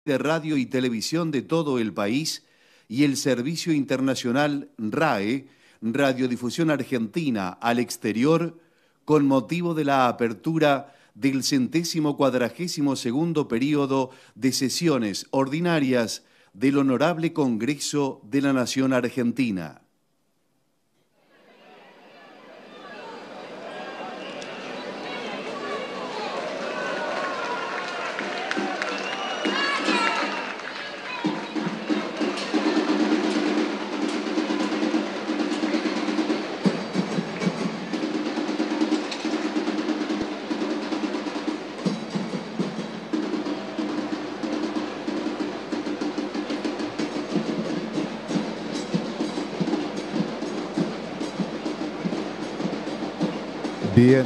de radio y televisión de todo el país y el servicio internacional RAE, Radiodifusión Argentina al exterior, con motivo de la apertura del 142º período de sesiones ordinarias del Honorable Congreso de la Nación Argentina. Bien,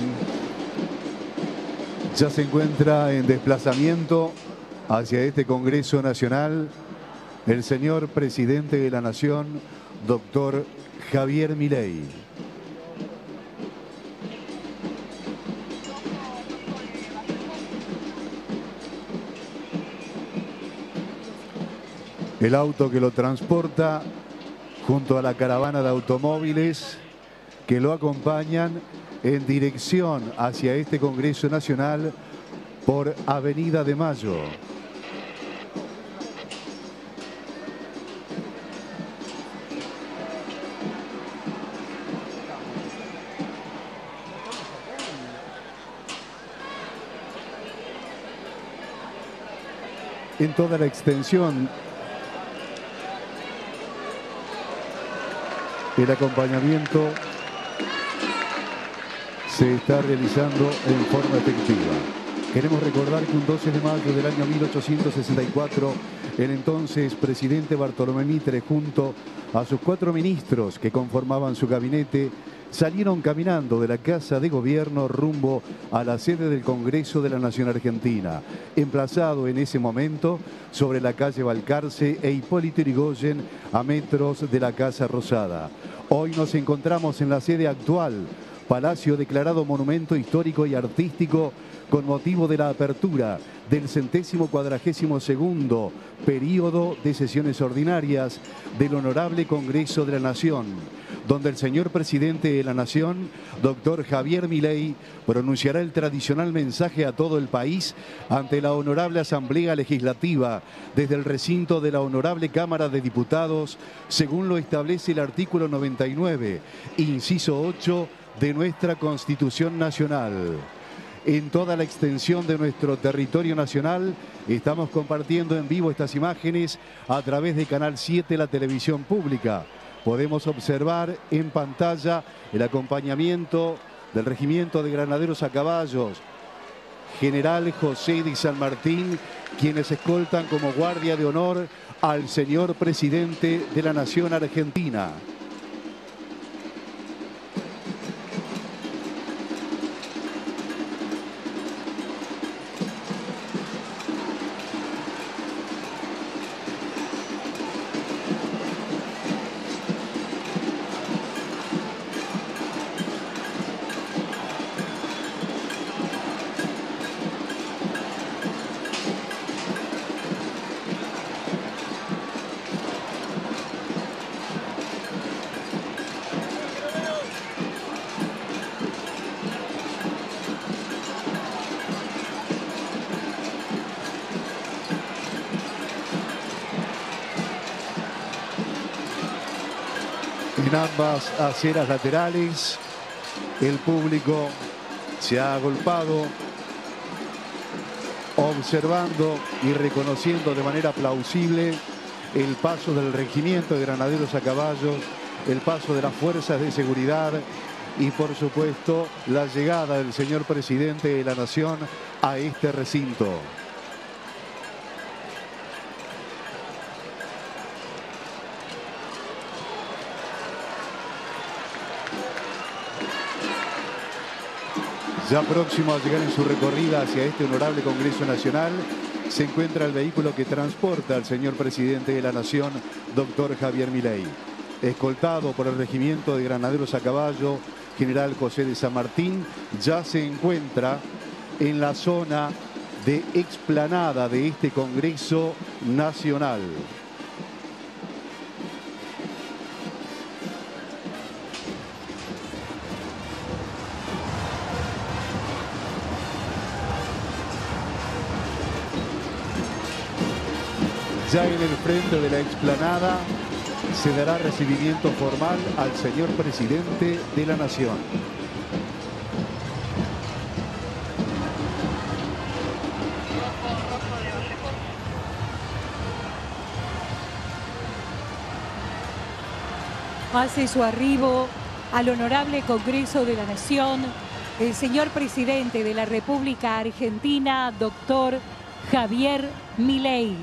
ya se encuentra en desplazamiento hacia este Congreso Nacional el señor Presidente de la Nación, doctor Javier Milei. El auto que lo transporta junto a la caravana de automóviles que lo acompañan en dirección hacia este Congreso Nacional por Avenida de Mayo. En toda la extensión, el acompañamiento se está realizando en forma efectiva. Queremos recordar que un 12 de mayo del año 1864, el entonces presidente Bartolomé Mitre, junto a sus 4 ministros que conformaban su gabinete, salieron caminando de la Casa de Gobierno rumbo a la sede del Congreso de la Nación Argentina, emplazado en ese momento sobre la calle Balcarce e Hipólito Yrigoyen, a metros de la Casa Rosada. Hoy nos encontramos en la sede actual, Palacio declarado Monumento Histórico y Artístico con motivo de la apertura del 142º período de sesiones ordinarias del Honorable Congreso de la Nación, donde el señor Presidente de la Nación, doctor Javier Milei, pronunciará el tradicional mensaje a todo el país ante la Honorable Asamblea Legislativa desde el recinto de la Honorable Cámara de Diputados, según lo establece el artículo 99, inciso 8, de nuestra Constitución Nacional. En toda la extensión de nuestro territorio nacional estamos compartiendo en vivo estas imágenes a través de Canal 7, la televisión pública. Podemos observar en pantalla el acompañamiento del Regimiento de Granaderos a Caballos, General José de San Martín, quienes escoltan como guardia de honor al señor Presidente de la Nación Argentina. En ambas aceras laterales, el público se ha agolpado, observando y reconociendo de manera plausible el paso del Regimiento de Granaderos a Caballos, el paso de las fuerzas de seguridad y, por supuesto, la llegada del señor Presidente de la Nación a este recinto. Ya próximo a llegar en su recorrida hacia este honorable Congreso Nacional, se encuentra el vehículo que transporta al señor Presidente de la Nación, doctor Javier Milei. Escoltado por el Regimiento de Granaderos a Caballo, General José de San Martín, ya se encuentra en la zona de explanada de este Congreso Nacional. Ya en el frente de la explanada se dará recibimiento formal al señor presidente de la Nación. Hace su arribo al Honorable Congreso de la Nación el señor presidente de la República Argentina, doctor Javier Milei.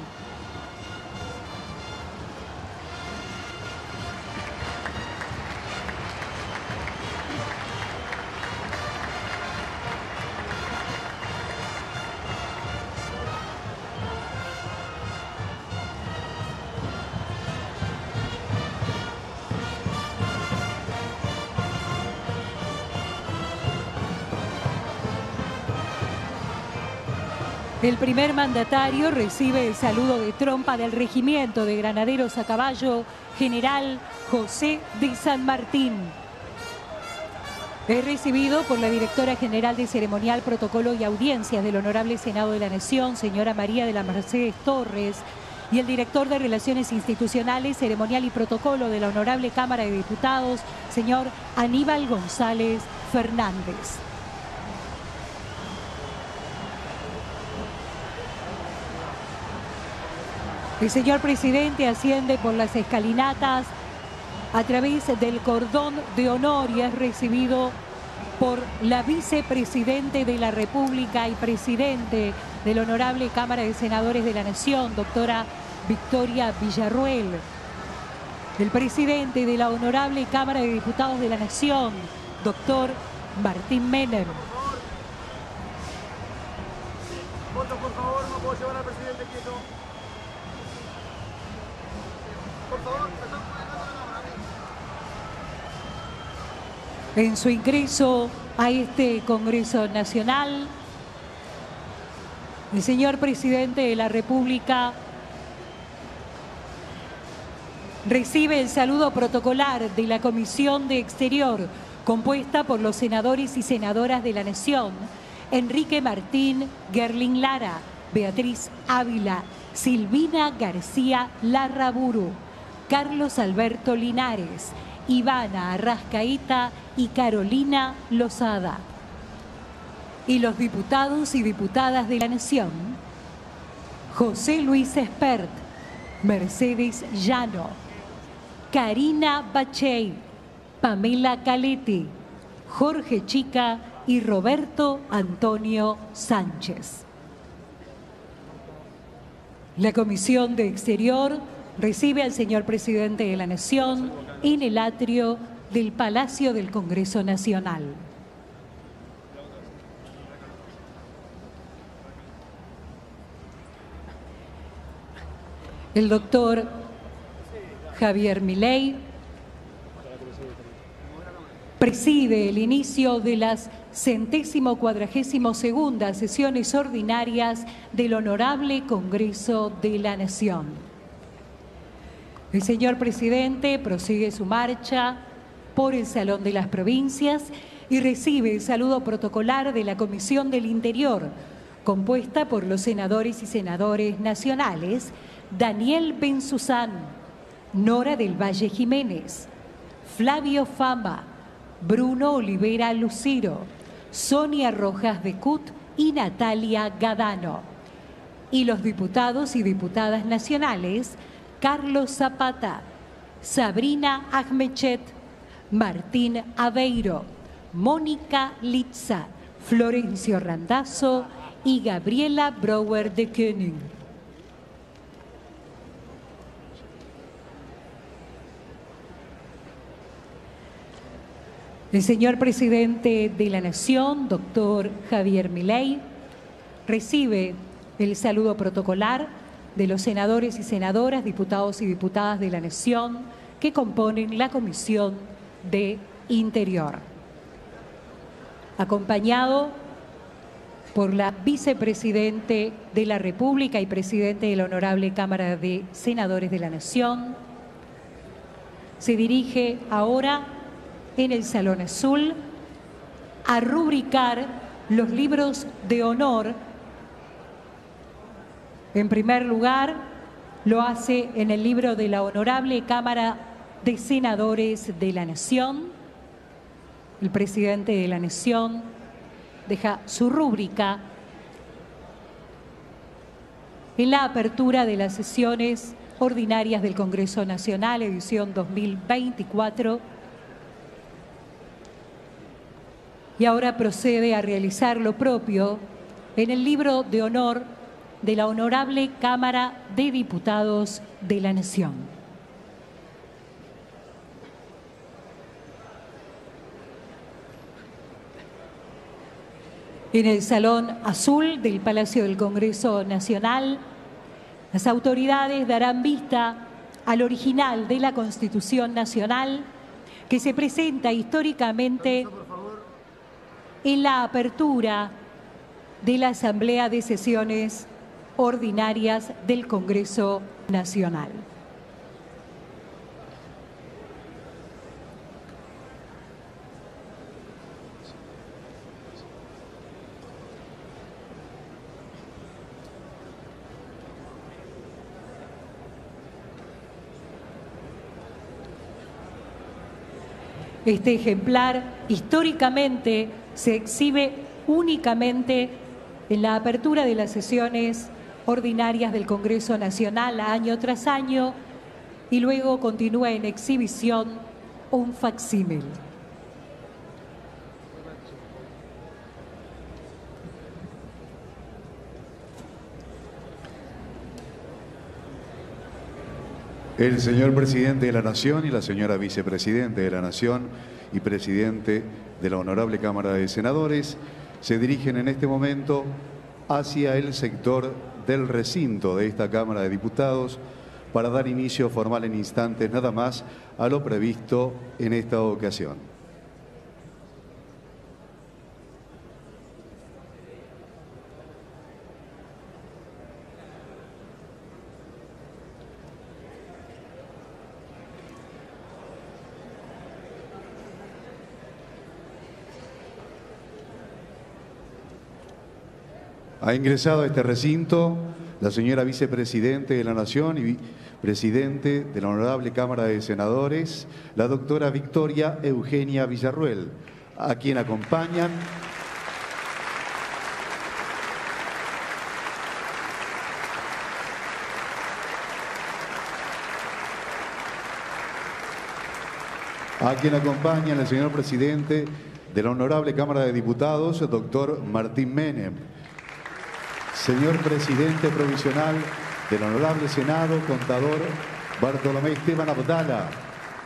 El primer mandatario recibe el saludo de trompa del Regimiento de Granaderos a Caballo, General José de San Martín. Es recibido por la Directora General de Ceremonial, Protocolo y Audiencias del Honorable Senado de la Nación, señora María de la Mercedes Torres, y el Director de Relaciones Institucionales, Ceremonial y Protocolo de la Honorable Cámara de Diputados, señor Aníbal González Fernández. El señor presidente asciende por las escalinatas a través del cordón de honor y es recibido por la vicepresidente de la República y presidente de la Honorable Cámara de Senadores de la Nación, doctora Victoria Villarruel. El presidente de la Honorable Cámara de Diputados de la Nación, doctor Martín Menem. Voto, por favor, no puedo llevar al presidente quieto. Por favor, en su ingreso a este Congreso Nacional, el señor presidente de la República recibe el saludo protocolar de la Comisión de Exterior, compuesta por los senadores y senadoras de la Nación, Enrique Martín Gerling Lara, Beatriz Ávila, Silvina García Larraburu, Carlos Alberto Linares, Ivana Arrascaíta y Carolina Lozada. Y los diputados y diputadas de la Nación, José Luis Espert, Mercedes Llano, Karina Bachey, Pamela Caletti, Jorge Chica y Roberto Antonio Sánchez. La Comisión de Exterior recibe al señor presidente de la Nación en el atrio del Palacio del Congreso Nacional. El doctor Javier Milei preside el inicio de las 142ª sesiones ordinarias del Honorable Congreso de la Nación. El señor presidente prosigue su marcha por el Salón de las Provincias y recibe el saludo protocolar de la Comisión del Interior, compuesta por los senadores y senadores nacionales Daniel Benzuzán, Nora del Valle Jiménez, Flavio Fama, Bruno Olivera Luciro, Sonia Rojas de Cut y Natalia Gadano. Y los diputados y diputadas nacionales Carlos Zapata, Sabrina Ahmechet, Martín Aveiro, Mónica Litza, Florencio Randazzo y Gabriela Brouwer de Koenig. El señor presidente de la Nación, doctor Javier Milei, recibe el saludo protocolar de los senadores y senadoras, diputados y diputadas de la Nación que componen la Comisión de Interior. Acompañado por la vicepresidente de la República y presidente de la Honorable Cámara de Senadores de la Nación. Se dirige ahora en el Salón Azul a rubricar los libros de honor. En primer lugar, lo hace en el libro de la Honorable Cámara de Senadores de la Nación. El presidente de la Nación deja su rúbrica en la apertura de las sesiones ordinarias del Congreso Nacional, edición 2024. Y ahora procede a realizar lo propio en el libro de honor de la Honorable Cámara de Diputados de la Nación. En el Salón Azul del Palacio del Congreso Nacional, las autoridades darán vista al original de la Constitución Nacional que se presenta históricamente en la apertura de la Asamblea de Sesiones Ordinarias del Congreso Nacional. Este ejemplar históricamente se exhibe únicamente en la apertura de las sesiones ordinarias del Congreso Nacional año tras año y luego continúa en exhibición un facsímil. El señor presidente de la Nación y la señora vicepresidente de la Nación y presidente de la Honorable Cámara de Senadores se dirigen en este momento hacia el sector del recinto de esta Cámara de Diputados para dar inicio formal en instantes nada más a lo previsto en esta ocasión. Ha ingresado a este recinto la señora vicepresidente de la Nación y presidente de la Honorable Cámara de Senadores, la doctora Victoria Eugenia Villarruel, a quien acompañan el señor presidente de la Honorable Cámara de Diputados, el doctor Martín Menem. Señor presidente provisional del Honorable Senado, contador Bartolomé Esteban Abdala.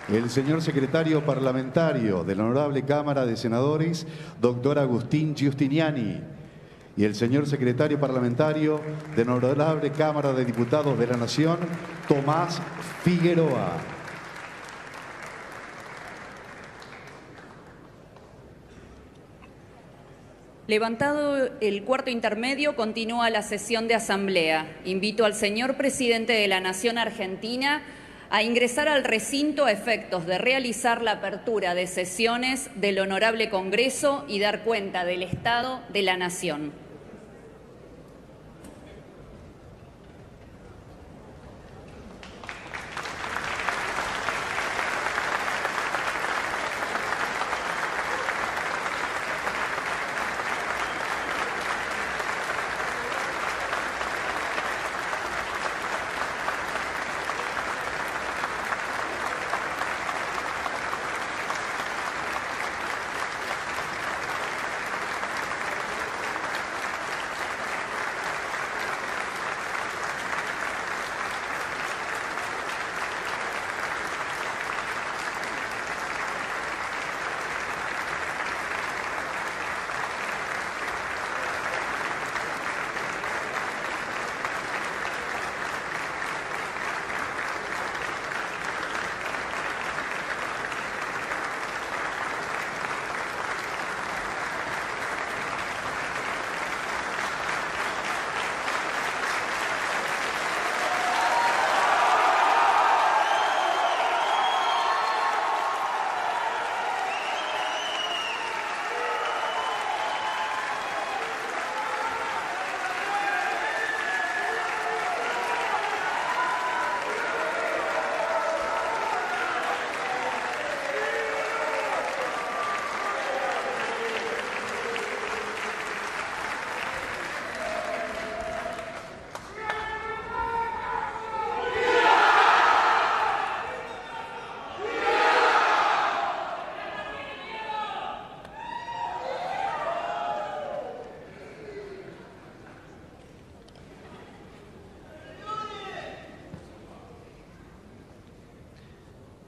El señor secretario parlamentario de la Honorable Cámara de Senadores, doctor Agustín Giustiniani. Y el señor secretario parlamentario de la Honorable Cámara de Diputados de la Nación, Tomás Figueroa. Levantado el cuarto intermedio, continúa la sesión de asamblea. Invito al señor presidente de la Nación Argentina a ingresar al recinto a efectos de realizar la apertura de sesiones del Honorable Congreso y dar cuenta del Estado de la Nación.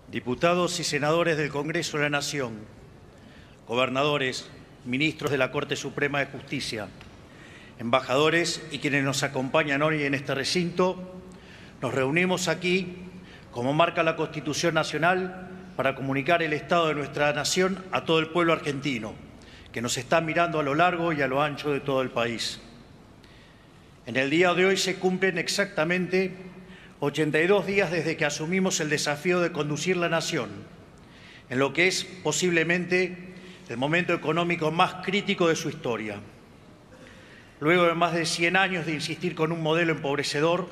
diputados y senadores del Congreso de la Nación, gobernadores, ministros de la Corte Suprema de Justicia, embajadores y quienes nos acompañan hoy en este recinto, nos reunimos aquí, como marca la Constitución Nacional, para comunicar el estado de nuestra nación a todo el pueblo argentino, que nos está mirando a lo largo y a lo ancho de todo el país. En el día de hoy se cumplen exactamente 82 días desde que asumimos el desafío de conducir la nación, en lo que es posiblemente el momento económico más crítico de su historia. Luego de más de 100 años de insistir con un modelo empobrecedor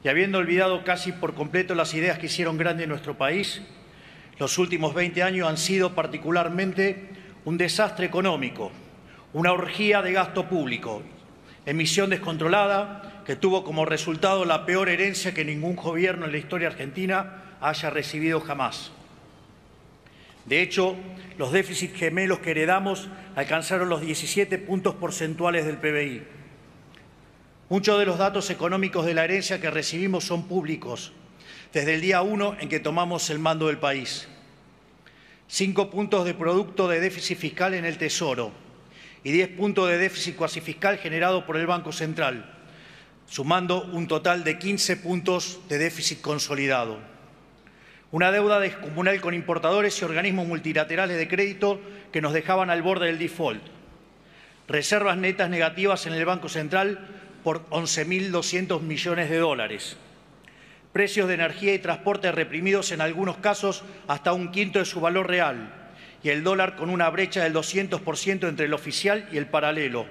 y habiendo olvidado casi por completo las ideas que hicieron grande nuestro país, los últimos 20 años han sido particularmente un desastre económico, una orgía de gasto público, emisión descontrolada que tuvo como resultado la peor herencia que ningún gobierno en la historia argentina haya recibido jamás. De hecho, los déficits gemelos que heredamos alcanzaron los 17 puntos porcentuales del PBI. Muchos de los datos económicos de la herencia que recibimos son públicos, desde el día 1 en que tomamos el mando del país. 5 puntos de producto de déficit fiscal en el Tesoro y 10 puntos de déficit cuasi fiscal generado por el Banco Central, sumando un total de 15 puntos de déficit consolidado. Una deuda descomunal con importadores y organismos multilaterales de crédito que nos dejaban al borde del default. Reservas netas negativas en el Banco Central por 11.200 millones de dólares. Precios de energía y transporte reprimidos en algunos casos hasta un quinto de su valor real y el dólar con una brecha del 200% entre el oficial y el paralelo.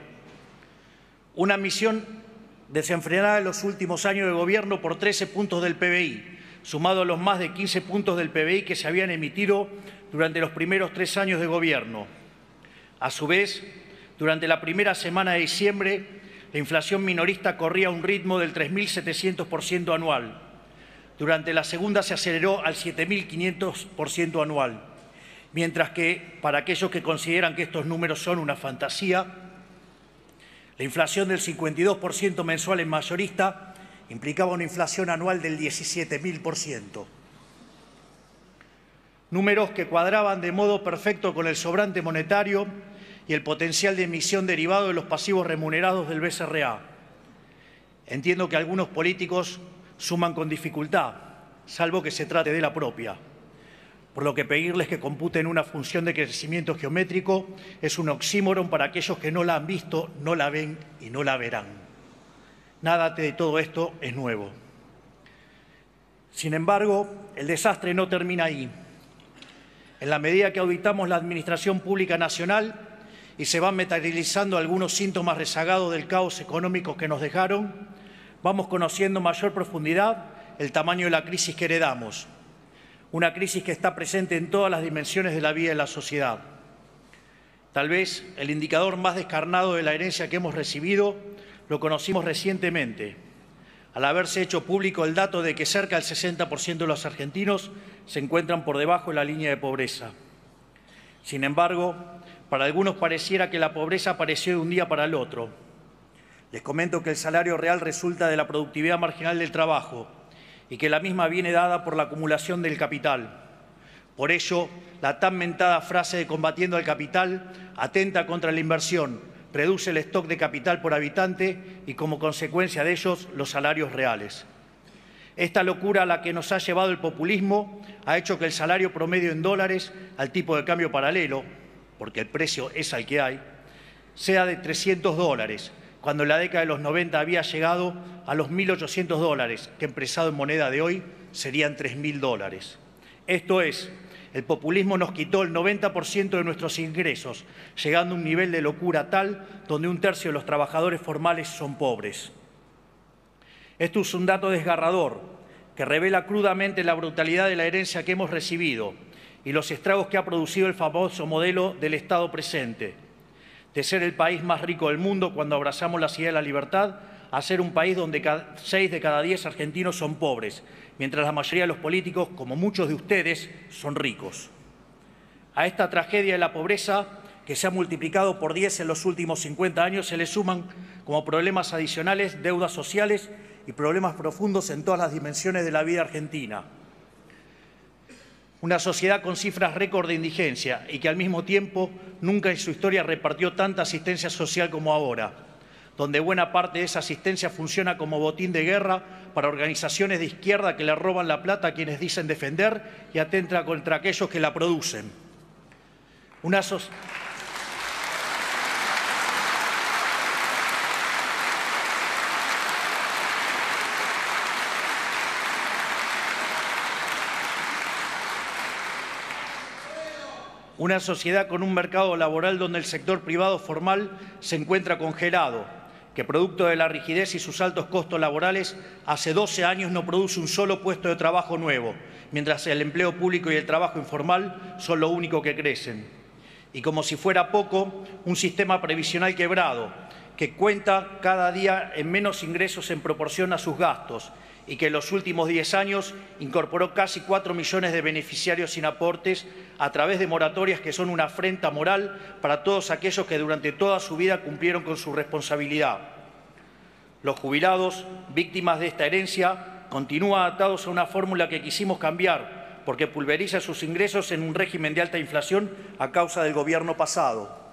Una emisión desenfrenada en los últimos años de gobierno por 13 puntos del PBI, sumado a los más de 15 puntos del PBI que se habían emitido durante los primeros 3 años de gobierno. A su vez, durante la primera semana de diciembre, la inflación minorista corría a un ritmo del 3.700% anual. Durante la segunda se aceleró al 7.500% anual, mientras que, para aquellos que consideran que estos números son una fantasía, la inflación del 52% mensual en mayorista implicaba una inflación anual del 17.000%. Números que cuadraban de modo perfecto con el sobrante monetario y el potencial de emisión derivado de los pasivos remunerados del BCRA. Entiendo que algunos políticos suman con dificultad, salvo que se trate de la propia, por lo que pedirles que computen una función de crecimiento geométrico es un oxímoron para aquellos que no la han visto, no la ven y no la verán. Nada de todo esto es nuevo. Sin embargo, el desastre no termina ahí. En la medida que auditamos la Administración Pública Nacional y se van materializando algunos síntomas rezagados del caos económico que nos dejaron, vamos conociendo mayor profundidad el tamaño de la crisis que heredamos. Una crisis que está presente en todas las dimensiones de la vida de la sociedad. Tal vez el indicador más descarnado de la herencia que hemos recibido lo conocimos recientemente, al haberse hecho público el dato de que cerca del 60% de los argentinos se encuentran por debajo de la línea de pobreza. Sin embargo, para algunos pareciera que la pobreza apareció de un día para el otro. Les comento que el salario real resulta de la productividad marginal del trabajo y que la misma viene dada por la acumulación del capital. Por ello, la tan mentada frase de combatiendo al capital atenta contra la inversión, reduce el stock de capital por habitante y, como consecuencia de ellos, los salarios reales. Esta locura a la que nos ha llevado el populismo ha hecho que el salario promedio en dólares al tipo de cambio paralelo, porque el precio es el que hay, sea de $300, cuando en la década de los 90 había llegado a los $1.800, que expresado en moneda de hoy serían $3.000. Esto es, el populismo nos quitó el 90% de nuestros ingresos, llegando a un nivel de locura tal donde un tercio de los trabajadores formales son pobres. Esto es un dato desgarrador que revela crudamente la brutalidad de la herencia que hemos recibido y los estragos que ha producido el famoso modelo del Estado presente, de ser el país más rico del mundo cuando abrazamos la idea de la libertad, a ser un país donde 6 de cada 10 argentinos son pobres, mientras la mayoría de los políticos, como muchos de ustedes, son ricos. A esta tragedia de la pobreza, que se ha multiplicado por 10 en los últimos 50 años, se le suman como problemas adicionales deudas sociales y problemas profundos en todas las dimensiones de la vida argentina. Una sociedad con cifras récord de indigencia y que al mismo tiempo nunca en su historia repartió tanta asistencia social como ahora, donde buena parte de esa asistencia funciona como botín de guerra para organizaciones de izquierda que le roban la plata a quienes dicen defender y atentan contra aquellos que la producen. Una sociedad con un mercado laboral donde el sector privado formal se encuentra congelado, que producto de la rigidez y sus altos costos laborales, hace 12 años no produce un solo puesto de trabajo nuevo, mientras el empleo público y el trabajo informal son lo único que crecen. Y como si fuera poco, un sistema previsional quebrado, que cuenta cada día en menos ingresos en proporción a sus gastos, y que en los últimos 10 años incorporó casi 4 millones de beneficiarios sin aportes a través de moratorias que son una afrenta moral para todos aquellos que durante toda su vida cumplieron con su responsabilidad. Los jubilados, víctimas de esta herencia, continúan atados a una fórmula que quisimos cambiar porque pulveriza sus ingresos en un régimen de alta inflación a causa del gobierno pasado.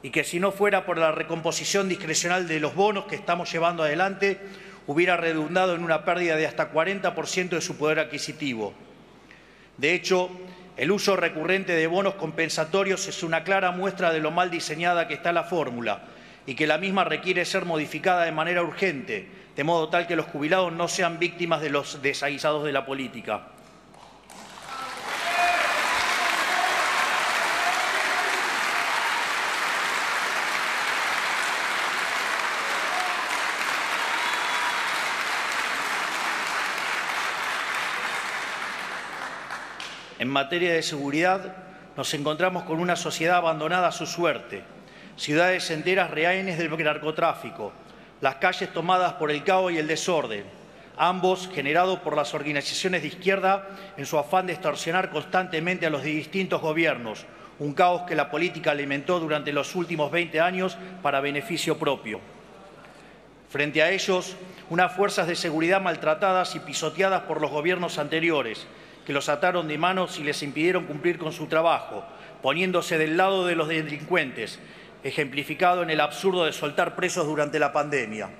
Y que si no fuera por la recomposición discrecional de los bonos que estamos llevando adelante, hubiera redundado en una pérdida de hasta 40% de su poder adquisitivo. De hecho, el uso recurrente de bonos compensatorios es una clara muestra de lo mal diseñada que está la fórmula y que la misma requiere ser modificada de manera urgente, de modo tal que los jubilados no sean víctimas de los desaguisados de la política. En materia de seguridad, nos encontramos con una sociedad abandonada a su suerte, ciudades enteras rehenes del narcotráfico, las calles tomadas por el caos y el desorden, ambos generados por las organizaciones de izquierda en su afán de extorsionar constantemente a los distintos gobiernos, un caos que la política alimentó durante los últimos 20 años para beneficio propio. Frente a ellos, unas fuerzas de seguridad maltratadas y pisoteadas por los gobiernos anteriores, que los ataron de manos y les impidieron cumplir con su trabajo, poniéndose del lado de los delincuentes, ejemplificado en el absurdo de soltar presos durante la pandemia.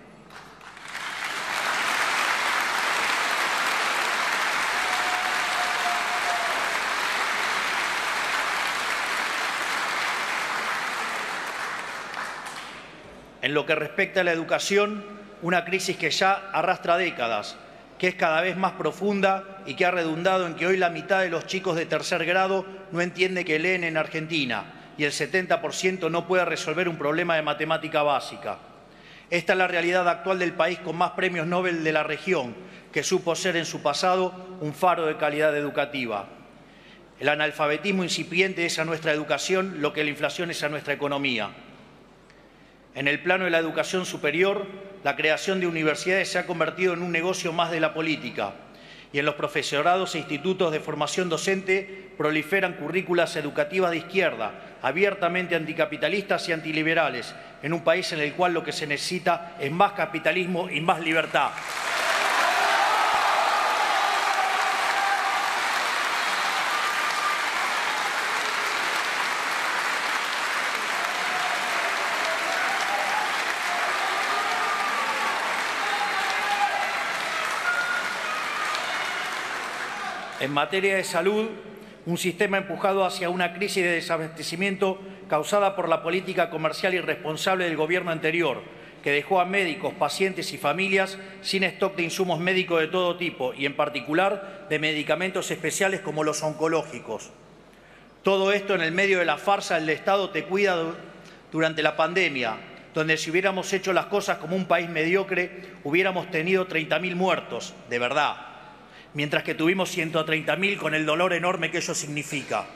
En lo que respecta a la educación, una crisis que ya arrastra décadas, que es cada vez más profunda y que ha redundado en que hoy la mitad de los chicos de tercer grado no entiende que leen en Argentina y el 70% no puede resolver un problema de matemática básica. Esta es la realidad actual del país con más premios Nobel de la región, que supo ser en su pasado un faro de calidad educativa. El analfabetismo incipiente es a nuestra educación lo que la inflación es a nuestra economía. En el plano de la educación superior, la creación de universidades se ha convertido en un negocio más de la política y en los profesorados e institutos de formación docente proliferan currículas educativas de izquierda, abiertamente anticapitalistas y antiliberales, en un país en el cual lo que se necesita es más capitalismo y más libertad. En materia de salud, un sistema empujado hacia una crisis de desabastecimiento causada por la política comercial irresponsable del gobierno anterior, que dejó a médicos, pacientes y familias sin stock de insumos médicos de todo tipo y, en particular, de medicamentos especiales como los oncológicos. Todo esto en el medio de la farsa del Estado te cuida durante la pandemia, donde si hubiéramos hecho las cosas como un país mediocre, hubiéramos tenido 30.000 muertos, de verdad, mientras que tuvimos 130.000 con el dolor enorme que eso significa.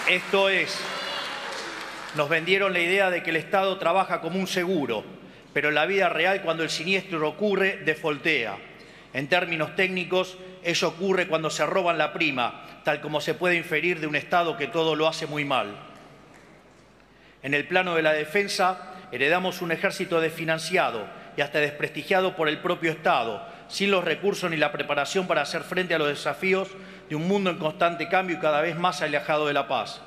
Esto es, nos vendieron la idea de que el Estado trabaja como un seguro, pero en la vida real, cuando el siniestro ocurre, defoltea. En términos técnicos, ello ocurre cuando se roban la prima, tal como se puede inferir de un Estado que todo lo hace muy mal. En el plano de la defensa, heredamos un ejército desfinanciado y hasta desprestigiado por el propio Estado, sin los recursos ni la preparación para hacer frente a los desafíos de un mundo en constante cambio y cada vez más alejado de la paz.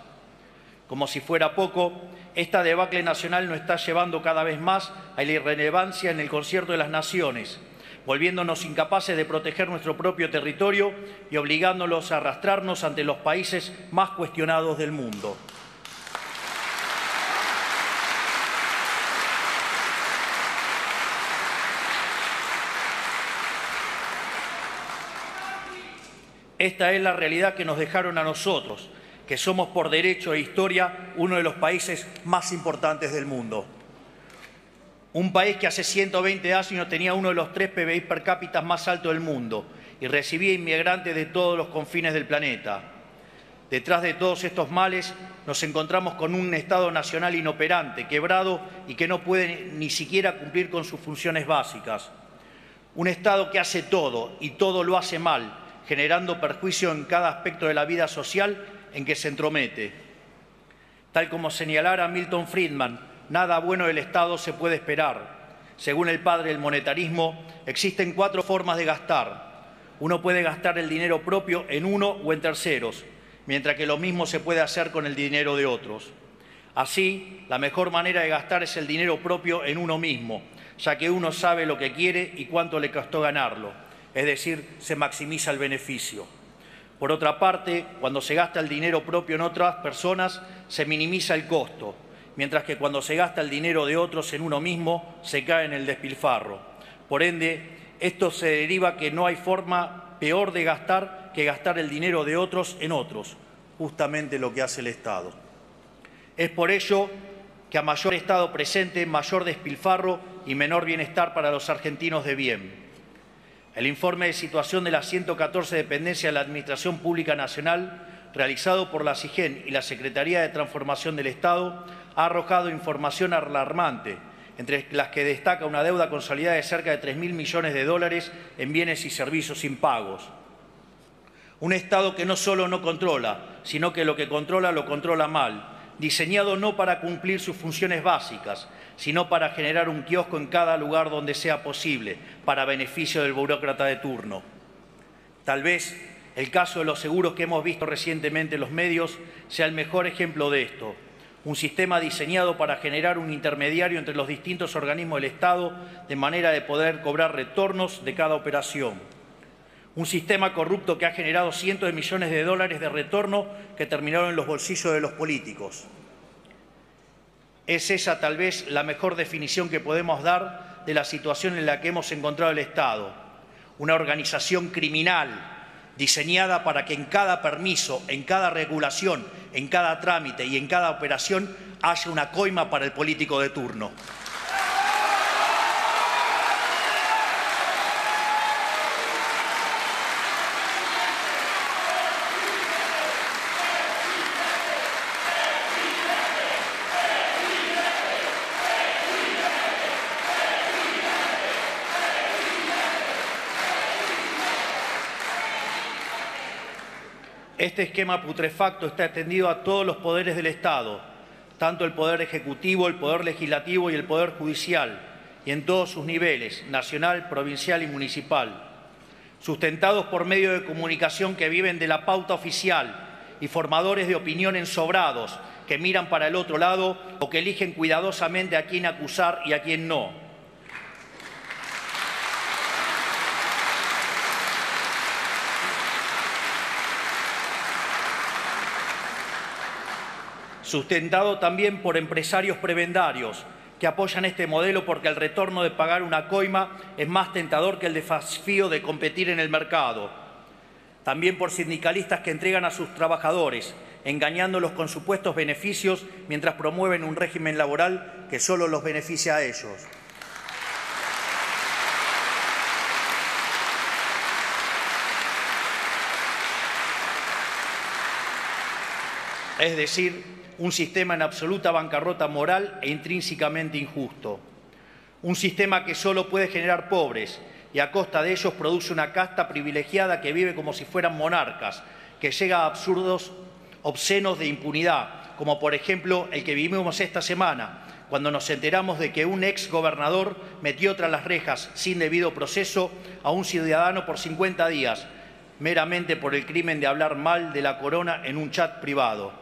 Como si fuera poco, esta debacle nacional nos está llevando cada vez más a la irrelevancia en el concierto de las naciones, volviéndonos incapaces de proteger nuestro propio territorio y obligándolos a arrastrarnos ante los países más cuestionados del mundo. Esta es la realidad que nos dejaron a nosotros, que somos por derecho e historia uno de los países más importantes del mundo. Un país que hace 120 años tenía uno de los 3 PBI per cápita más altos del mundo y recibía inmigrantes de todos los confines del planeta. Detrás de todos estos males nos encontramos con un Estado nacional inoperante, quebrado y que no puede ni siquiera cumplir con sus funciones básicas. Un Estado que hace todo y todo lo hace mal, generando perjuicio en cada aspecto de la vida social en que se entromete. Tal como señalara Milton Friedman, nada bueno del Estado se puede esperar. Según el padre del monetarismo, existen 4 formas de gastar. Uno puede gastar el dinero propio en uno o en terceros, mientras que lo mismo se puede hacer con el dinero de otros. Así, la mejor manera de gastar es el dinero propio en uno mismo, ya que uno sabe lo que quiere y cuánto le costó ganarlo. Es decir, se maximiza el beneficio. Por otra parte, cuando se gasta el dinero propio en otras personas, se minimiza el costo, mientras que cuando se gasta el dinero de otros en uno mismo, se cae en el despilfarro. Por ende, esto se deriva que no hay forma peor de gastar que gastar el dinero de otros en otros, justamente lo que hace el Estado. Es por ello que a mayor Estado presente, mayor despilfarro y menor bienestar para los argentinos de bien. El informe de situación de las 114 dependencias de la Administración Pública Nacional, realizado por la SIGEN y la Secretaría de Transformación del Estado, ha arrojado información alarmante, entre las que destaca una deuda consolidada de cerca de 3.000 millones de dólares en bienes y servicios impagos. Un Estado que no solo no controla, sino que lo que controla lo controla mal, diseñado no para cumplir sus funciones básicas, sino para generar un kiosco en cada lugar donde sea posible, para beneficio del burócrata de turno. Tal vez el caso de los seguros que hemos visto recientemente en los medios sea el mejor ejemplo de esto. Un sistema diseñado para generar un intermediario entre los distintos organismos del Estado de manera de poder cobrar retornos de cada operación. Un sistema corrupto que ha generado cientos de millones de dólares de retorno que terminaron en los bolsillos de los políticos. Es esa tal vez la mejor definición que podemos dar de la situación en la que hemos encontrado el Estado. Una organización criminal diseñada para que en cada permiso, en cada regulación, en cada trámite y en cada operación haya una coima para el político de turno. Este esquema putrefacto está extendido a todos los poderes del Estado, tanto el Poder Ejecutivo, el Poder Legislativo y el Poder Judicial, y en todos sus niveles, nacional, provincial y municipal, sustentados por medios de comunicación que viven de la pauta oficial y formadores de opinión ensobrados que miran para el otro lado o que eligen cuidadosamente a quién acusar y a quién no. Sustentado también por empresarios prebendarios que apoyan este modelo porque el retorno de pagar una coima es más tentador que el desafío de competir en el mercado. También por sindicalistas que entregan a sus trabajadores, engañándolos con supuestos beneficios mientras promueven un régimen laboral que solo los beneficia a ellos. Es decir, un sistema en absoluta bancarrota moral e intrínsecamente injusto. Un sistema que solo puede generar pobres y a costa de ellos produce una casta privilegiada que vive como si fueran monarcas, que llega a absurdos obscenos de impunidad, como por ejemplo el que vivimos esta semana, cuando nos enteramos de que un ex gobernador metió tras las rejas sin debido proceso a un ciudadano por 50 días, meramente por el crimen de hablar mal de la corona en un chat privado.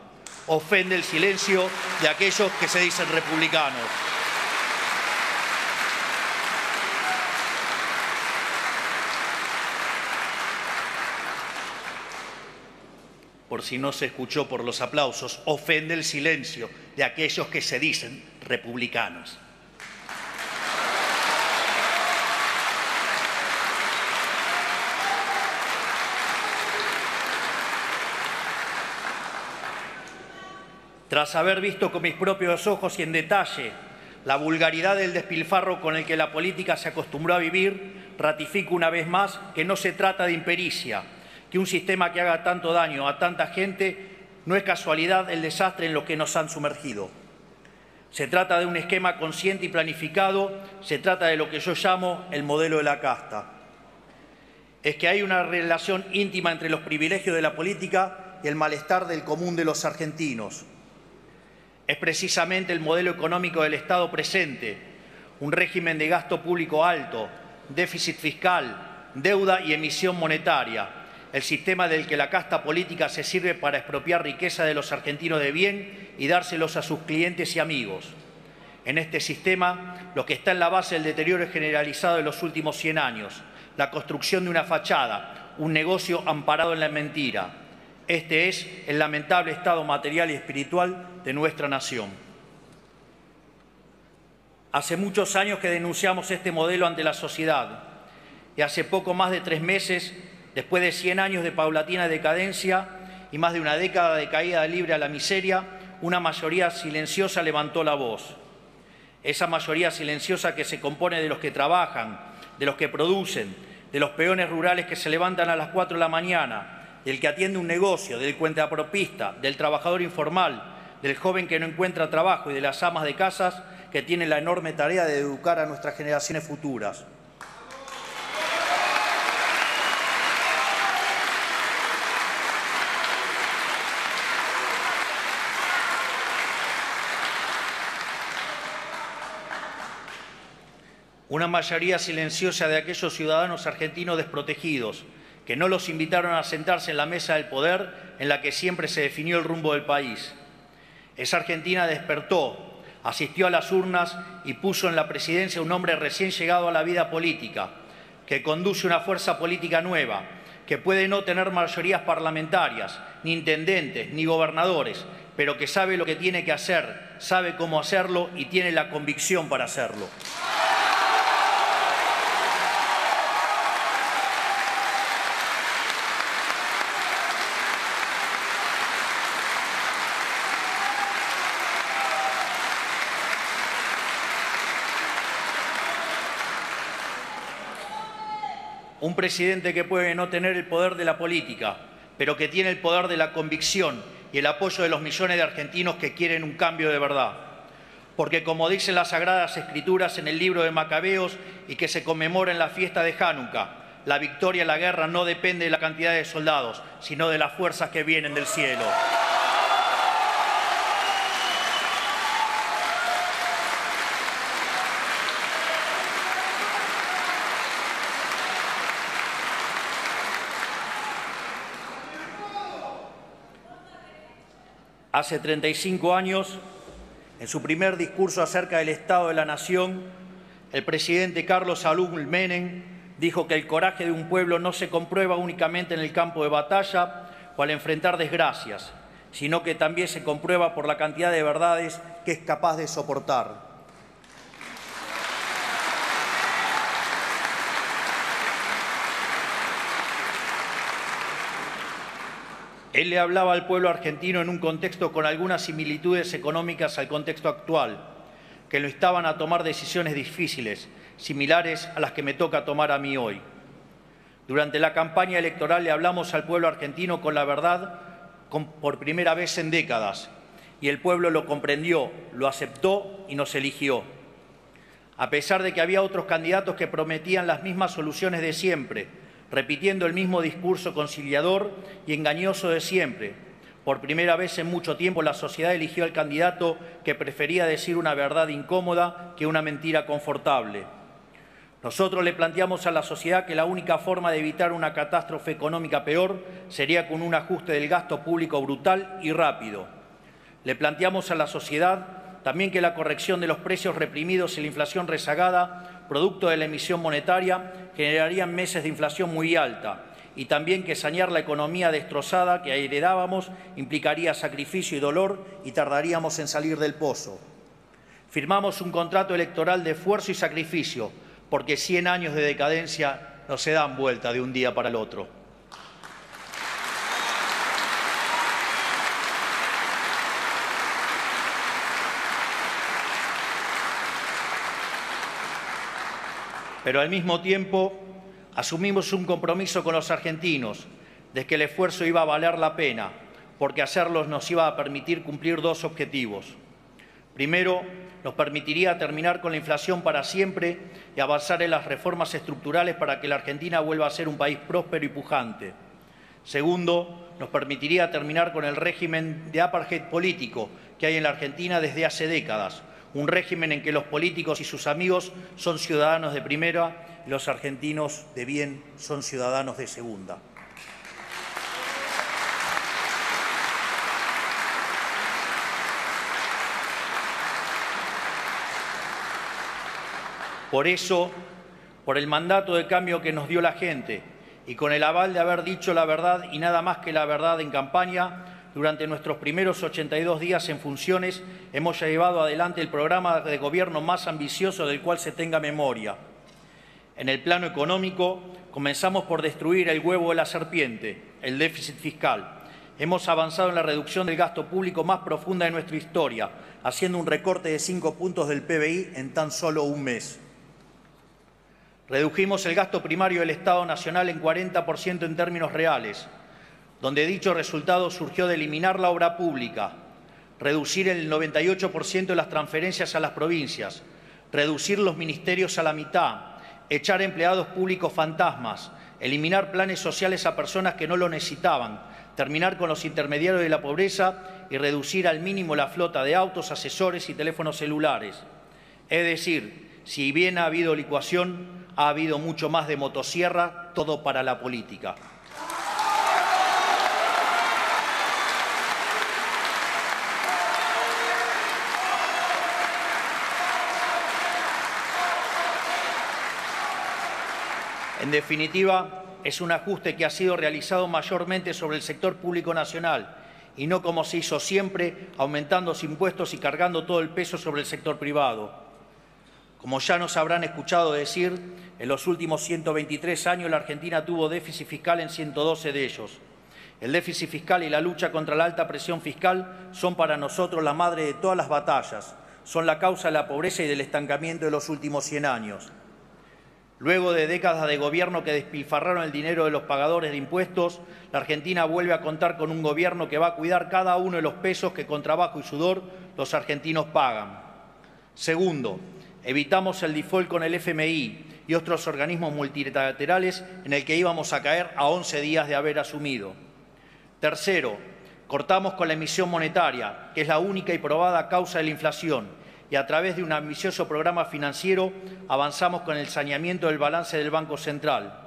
Ofende el silencio de aquellos que se dicen republicanos. Por si no se escuchó por los aplausos, ofende el silencio de aquellos que se dicen republicanos. Tras haber visto con mis propios ojos y en detalle la vulgaridad del despilfarro con el que la política se acostumbró a vivir, ratifico una vez más que no se trata de impericia, que un sistema que haga tanto daño a tanta gente no es casualidad el desastre en lo que nos han sumergido. Se trata de un esquema consciente y planificado, se trata de lo que yo llamo el modelo de la casta. Es que hay una relación íntima entre los privilegios de la política y el malestar del común de los argentinos. Es precisamente el modelo económico del Estado presente, un régimen de gasto público alto, déficit fiscal, deuda y emisión monetaria, el sistema del que la casta política se sirve para expropiar riqueza de los argentinos de bien y dárselos a sus clientes y amigos. En este sistema, lo que está en la base del deterioro generalizado de los últimos 100 años, la construcción de una fachada, un negocio amparado en la mentira. Este es el lamentable estado material y espiritual de nuestra nación. Hace muchos años que denunciamos este modelo ante la sociedad y hace poco más de 3 meses, después de 100 años de paulatina decadencia y más de una década de caída libre a la miseria, una mayoría silenciosa levantó la voz. Esa mayoría silenciosa que se compone de los que trabajan, de los que producen, de los peones rurales que se levantan a las 4 de la mañana, del que atiende un negocio, del cuentapropista, del trabajador informal, del joven que no encuentra trabajo y de las amas de casas que tienen la enorme tarea de educar a nuestras generaciones futuras. Una mayoría silenciosa de aquellos ciudadanos argentinos desprotegidos, que no los invitaron a sentarse en la mesa del poder en la que siempre se definió el rumbo del país. Esa Argentina despertó, asistió a las urnas y puso en la presidencia un hombre recién llegado a la vida política, que conduce una fuerza política nueva, que puede no tener mayorías parlamentarias, ni intendentes, ni gobernadores, pero que sabe lo que tiene que hacer, sabe cómo hacerlo y tiene la convicción para hacerlo. Un presidente que puede no tener el poder de la política, pero que tiene el poder de la convicción y el apoyo de los millones de argentinos que quieren un cambio de verdad. Porque como dicen las Sagradas Escrituras en el libro de Macabeos y que se conmemora en la fiesta de Hanukkah, la victoria en la guerra no depende de la cantidad de soldados, sino de las fuerzas que vienen del cielo. Hace 35 años, en su primer discurso acerca del Estado de la Nación, el presidente Carlos Saúl Menem dijo que el coraje de un pueblo no se comprueba únicamente en el campo de batalla o al enfrentar desgracias, sino que también se comprueba por la cantidad de verdades que es capaz de soportar. Él le hablaba al pueblo argentino en un contexto con algunas similitudes económicas al contexto actual, que lo instaban a tomar decisiones difíciles, similares a las que me toca tomar a mí hoy. Durante la campaña electoral le hablamos al pueblo argentino con la verdad por primera vez en décadas, y el pueblo lo comprendió, lo aceptó y nos eligió. A pesar de que había otros candidatos que prometían las mismas soluciones de siempre, repitiendo el mismo discurso conciliador y engañoso de siempre, Por primera vez en mucho tiempo la sociedad eligió al candidato que prefería decir una verdad incómoda que una mentira confortable. Nosotros le planteamos a la sociedad que la única forma de evitar una catástrofe económica peor sería con un ajuste del gasto público brutal y rápido. Le planteamos a la sociedad también que la corrección de los precios reprimidos y la inflación rezagada, producto de la emisión monetaria, generarían meses de inflación muy alta, y también que sanear la economía destrozada que heredábamos implicaría sacrificio y dolor y tardaríamos en salir del pozo. Firmamos un contrato electoral de esfuerzo y sacrificio, porque 100 años de decadencia no se dan vuelta de un día para el otro. Pero al mismo tiempo asumimos un compromiso con los argentinos de que el esfuerzo iba a valer la pena, porque hacerlo nos iba a permitir cumplir dos objetivos. Primero, nos permitiría terminar con la inflación para siempre y avanzar en las reformas estructurales para que la Argentina vuelva a ser un país próspero y pujante. Segundo, nos permitiría terminar con el régimen de apartheid político que hay en la Argentina desde hace décadas, un régimen en que los políticos y sus amigos son ciudadanos de primera y los argentinos de bien son ciudadanos de segunda. Por eso, por el mandato de cambio que nos dio la gente y con el aval de haber dicho la verdad y nada más que la verdad en campaña, durante nuestros primeros 82 días en funciones hemos llevado adelante el programa de gobierno más ambicioso del cual se tenga memoria. En el plano económico, comenzamos por destruir el huevo de la serpiente, el déficit fiscal. Hemos avanzado en la reducción del gasto público más profunda de nuestra historia, haciendo un recorte de 5 puntos del PBI en tan solo un mes. Redujimos el gasto primario del Estado Nacional en 40% en términos reales, donde dicho resultado surgió de eliminar la obra pública, reducir el 98% de las transferencias a las provincias, reducir los ministerios a la mitad, echar empleados públicos fantasmas, eliminar planes sociales a personas que no lo necesitaban, terminar con los intermediarios de la pobreza y reducir al mínimo la flota de autos, asesores y teléfonos celulares. Es decir, si bien ha habido licuación, ha habido mucho más de motosierra, todo para la política. En definitiva, es un ajuste que ha sido realizado mayormente sobre el sector público nacional y no como se hizo siempre, aumentando los impuestos y cargando todo el peso sobre el sector privado. Como ya nos habrán escuchado decir, en los últimos 123 años la Argentina tuvo déficit fiscal en 112 de ellos. El déficit fiscal y la lucha contra la alta presión fiscal son para nosotros la madre de todas las batallas, son la causa de la pobreza y del estancamiento de los últimos 100 años. Luego de décadas de gobierno que despilfarraron el dinero de los pagadores de impuestos, la Argentina vuelve a contar con un gobierno que va a cuidar cada uno de los pesos que con trabajo y sudor los argentinos pagan. Segundo, evitamos el default con el FMI y otros organismos multilaterales en el que íbamos a caer a 11 días de haber asumido. Tercero, cortamos con la emisión monetaria, que es la única y probada causa de la inflación, y a través de un ambicioso programa financiero avanzamos con el saneamiento del balance del Banco Central.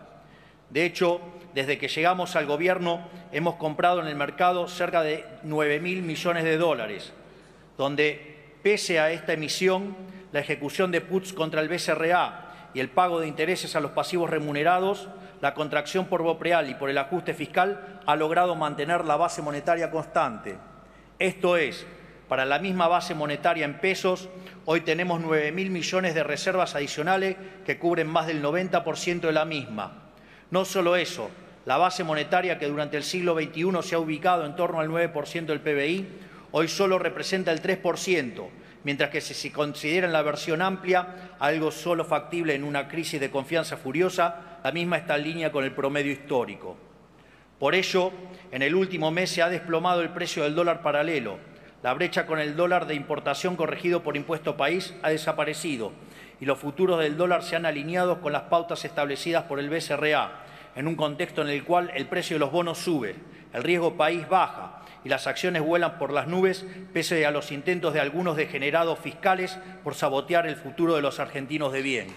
De hecho, desde que llegamos al gobierno hemos comprado en el mercado cerca de 9.000 millones de dólares, donde, pese a esta emisión, la ejecución de puts contra el BCRA y el pago de intereses a los pasivos remunerados, la contracción por BOPREAL y por el ajuste fiscal ha logrado mantener la base monetaria constante. Esto es, para la misma base monetaria en pesos, hoy tenemos 9.000 millones de reservas adicionales que cubren más del 90% de la misma. No solo eso, la base monetaria que durante el siglo XXI se ha ubicado en torno al 9% del PBI, hoy solo representa el 3%, mientras que si se considera en la versión amplia algo solo factible en una crisis de confianza furiosa, la misma está en línea con el promedio histórico. Por ello, en el último mes se ha desplomado el precio del dólar paralelo. La brecha con el dólar de importación corregido por impuesto país ha desaparecido y los futuros del dólar se han alineado con las pautas establecidas por el BCRA, en un contexto en el cual el precio de los bonos sube, el riesgo país baja y las acciones vuelan por las nubes pese a los intentos de algunos degenerados fiscales por sabotear el futuro de los argentinos de bien.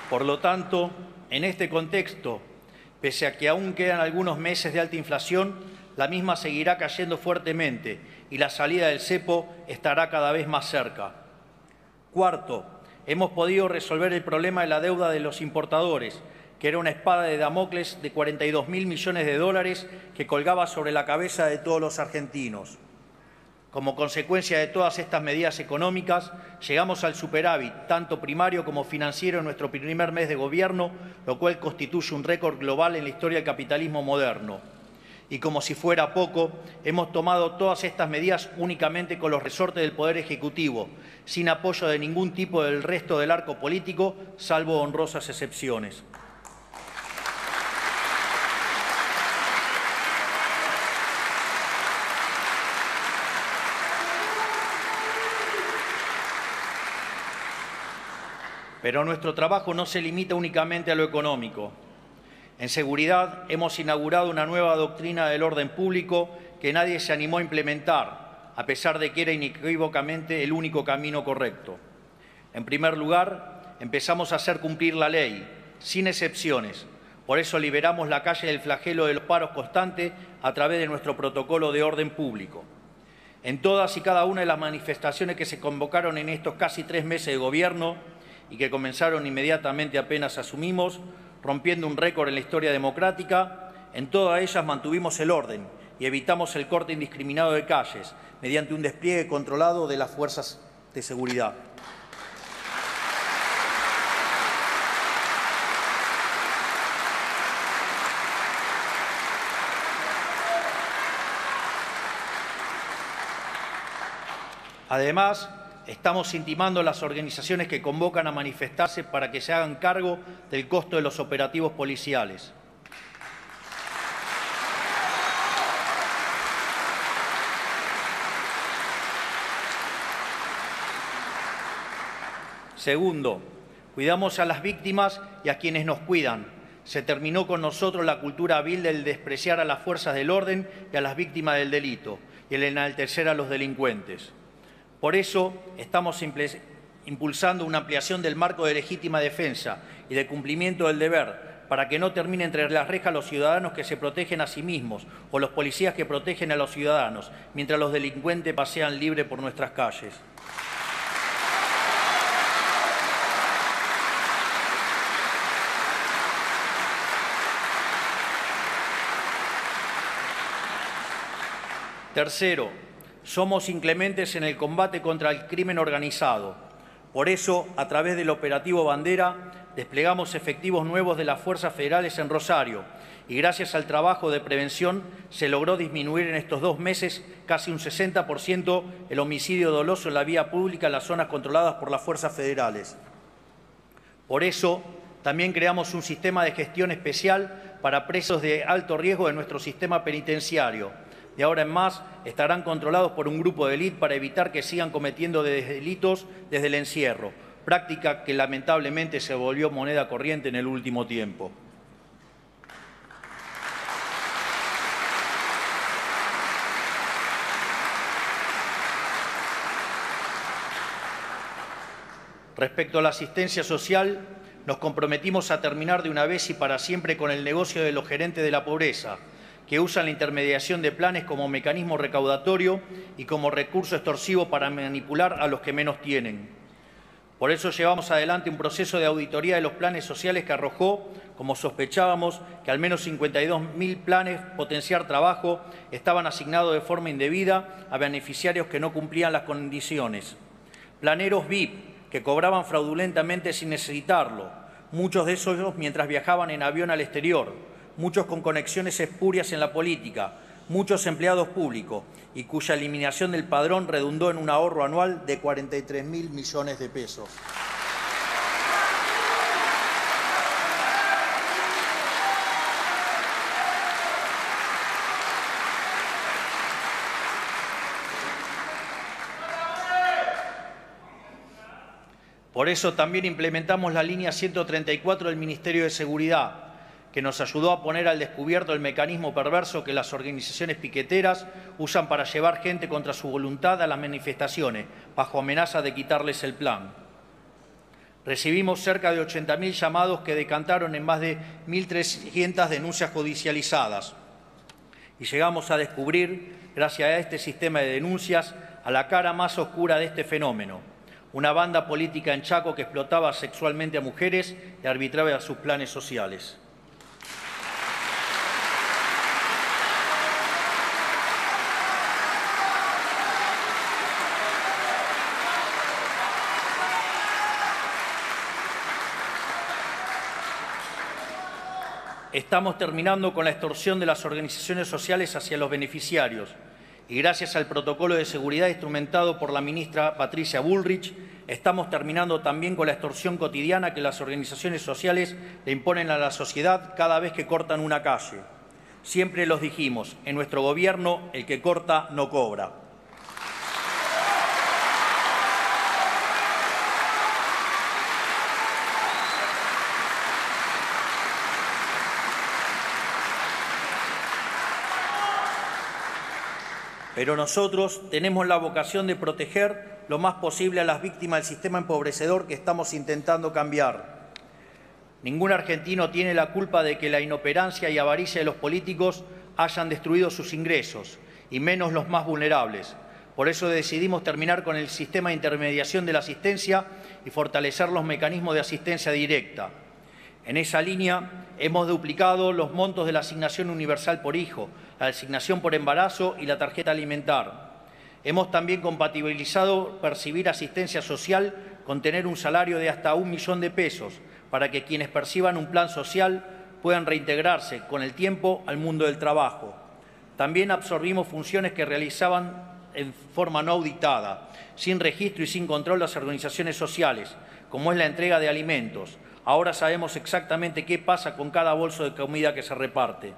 Por lo tanto, en este contexto, pese a que aún quedan algunos meses de alta inflación, la misma seguirá cayendo fuertemente y la salida del cepo estará cada vez más cerca. Cuarto, hemos podido resolver el problema de la deuda de los importadores, que era una espada de Damocles de 42.000 millones de dólares que colgaba sobre la cabeza de todos los argentinos. Como consecuencia de todas estas medidas económicas, llegamos al superávit, tanto primario como financiero, en nuestro primer mes de gobierno, lo cual constituye un récord global en la historia del capitalismo moderno. Y como si fuera poco, hemos tomado todas estas medidas únicamente con los resortes del Poder Ejecutivo, sin apoyo de ningún tipo del resto del arco político, salvo honrosas excepciones. Pero nuestro trabajo no se limita únicamente a lo económico. En seguridad hemos inaugurado una nueva doctrina del orden público que nadie se animó a implementar, a pesar de que era inequívocamente el único camino correcto. En primer lugar, empezamos a hacer cumplir la ley, sin excepciones. Por eso liberamos la calle del flagelo de los paros constantes a través de nuestro protocolo de orden público. En todas y cada una de las manifestaciones que se convocaron en estos casi 3 meses de gobierno y que comenzaron inmediatamente apenas asumimos, rompiendo un récord en la historia democrática, en todas ellas mantuvimos el orden y evitamos el corte indiscriminado de calles mediante un despliegue controlado de las fuerzas de seguridad. Además, estamos intimando a las organizaciones que convocan a manifestarse para que se hagan cargo del costo de los operativos policiales. Segundo, cuidamos a las víctimas y a quienes nos cuidan. Se terminó con nosotros la cultura vil del despreciar a las fuerzas del orden y a las víctimas del delito y el enaltecer a los delincuentes. Por eso estamos impulsando una ampliación del marco de legítima defensa y de cumplimiento del deber para que no termine entre las rejas los ciudadanos que se protegen a sí mismos o los policías que protegen a los ciudadanos, mientras los delincuentes pasean libres por nuestras calles. Tercero, somos inclementes en el combate contra el crimen organizado. Por eso, a través del operativo Bandera, desplegamos efectivos nuevos de las fuerzas federales en Rosario y gracias al trabajo de prevención se logró disminuir en estos 2 meses casi un 60% el homicidio doloso en la vía pública en las zonas controladas por las fuerzas federales. Por eso, también creamos un sistema de gestión especial para presos de alto riesgo de nuestro sistema penitenciario. De ahora en más estarán controlados por un grupo de élite para evitar que sigan cometiendo delitos desde el encierro, práctica que lamentablemente se volvió moneda corriente en el último tiempo. Respecto a la asistencia social, nos comprometimos a terminar de una vez y para siempre con el negocio de los gerentes de la pobreza, que usan la intermediación de planes como mecanismo recaudatorio y como recurso extorsivo para manipular a los que menos tienen. Por eso llevamos adelante un proceso de auditoría de los planes sociales que arrojó, como sospechábamos, que al menos 52.000 planes Potenciar Trabajo estaban asignados de forma indebida a beneficiarios que no cumplían las condiciones. Planeros VIP que cobraban fraudulentamente sin necesitarlo, muchos de esos mientras viajaban en avión al exterior, muchos con conexiones espurias en la política, muchos empleados públicos y cuya eliminación del padrón redundó en un ahorro anual de 43.000 millones de pesos. Por eso también implementamos la línea 134 del Ministerio de Seguridad, que nos ayudó a poner al descubierto el mecanismo perverso que las organizaciones piqueteras usan para llevar gente contra su voluntad a las manifestaciones, bajo amenaza de quitarles el plan. Recibimos cerca de 80.000 llamados que decantaron en más de 1.300 denuncias judicializadas. Y llegamos a descubrir, gracias a este sistema de denuncias, a la cara más oscura de este fenómeno: una banda política en Chaco que explotaba sexualmente a mujeres y arbitraba sus planes sociales. Estamos terminando con la extorsión de las organizaciones sociales hacia los beneficiarios y gracias al protocolo de seguridad instrumentado por la ministra Patricia Bullrich, estamos terminando también con la extorsión cotidiana que las organizaciones sociales le imponen a la sociedad cada vez que cortan una calle. Siempre los dijimos, en nuestro gobierno el que corta no cobra. Pero nosotros tenemos la vocación de proteger lo más posible a las víctimas del sistema empobrecedor que estamos intentando cambiar. Ningún argentino tiene la culpa de que la inoperancia y avaricia de los políticos hayan destruido sus ingresos, y menos los más vulnerables. Por eso decidimos terminar con el sistema de intermediación de la asistencia y fortalecer los mecanismos de asistencia directa. En esa línea hemos duplicado los montos de la asignación universal por hijo, la asignación por embarazo y la tarjeta alimentar. Hemos también compatibilizado percibir asistencia social con tener un salario de hasta 1 millón de pesos para que quienes perciban un plan social puedan reintegrarse con el tiempo al mundo del trabajo. También absorbimos funciones que realizaban en forma no auditada, sin registro y sin control las organizaciones sociales, como es la entrega de alimentos. Ahora sabemos exactamente qué pasa con cada bolso de comida que se reparte.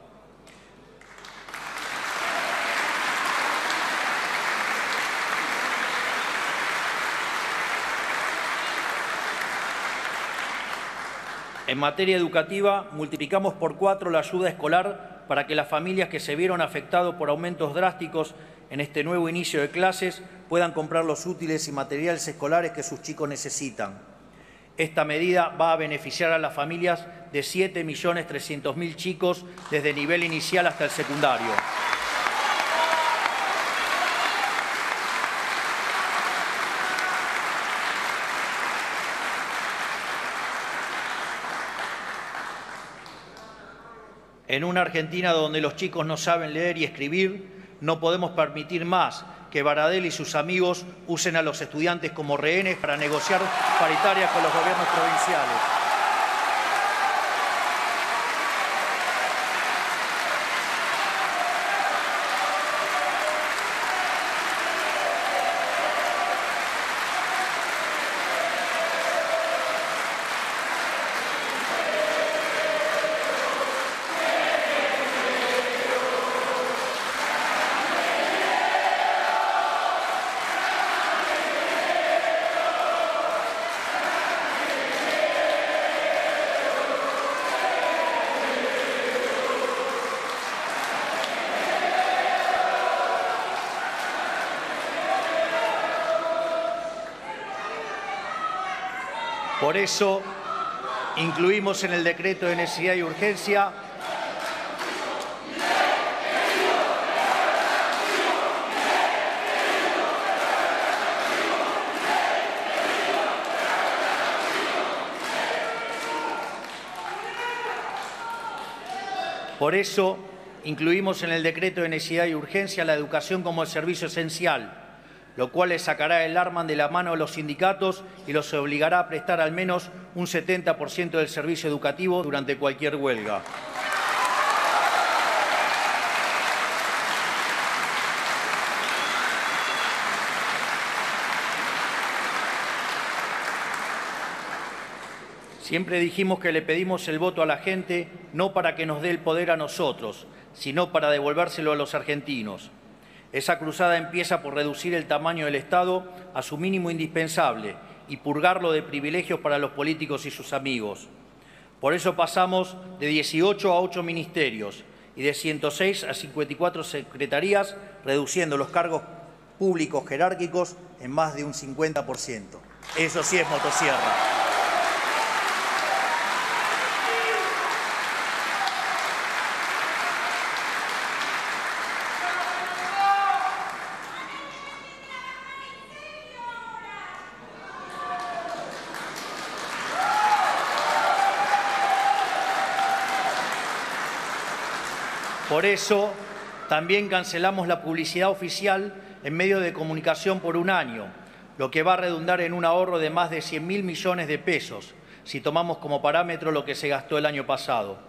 En materia educativa, multiplicamos por 4 la ayuda escolar para que las familias que se vieron afectadas por aumentos drásticos en este nuevo inicio de clases puedan comprar los útiles y materiales escolares que sus chicos necesitan. Esta medida va a beneficiar a las familias de 7.300.000 chicos desde el nivel inicial hasta el secundario. En una Argentina donde los chicos no saben leer y escribir, no podemos permitir más que Baradel y sus amigos usen a los estudiantes como rehenes para negociar paritarias con los gobiernos provinciales. Por eso, incluimos en el decreto de necesidad y urgencia la educación como servicio esencial, lo cual les sacará el arma de la mano a los sindicatos y los obligará a prestar al menos un 70% del servicio educativo durante cualquier huelga. Siempre dijimos que le pedimos el voto a la gente no para que nos dé el poder a nosotros, sino para devolvérselo a los argentinos. Esa cruzada empieza por reducir el tamaño del Estado a su mínimo indispensable y purgarlo de privilegios para los políticos y sus amigos. Por eso pasamos de 18 a 8 ministerios y de 106 a 54 secretarías, reduciendo los cargos públicos jerárquicos en más de un 50%. Eso sí es motosierra. Por eso, también cancelamos la publicidad oficial en medios de comunicación por un año, lo que va a redundar en un ahorro de más de 100.000 millones de pesos, si tomamos como parámetro lo que se gastó el año pasado.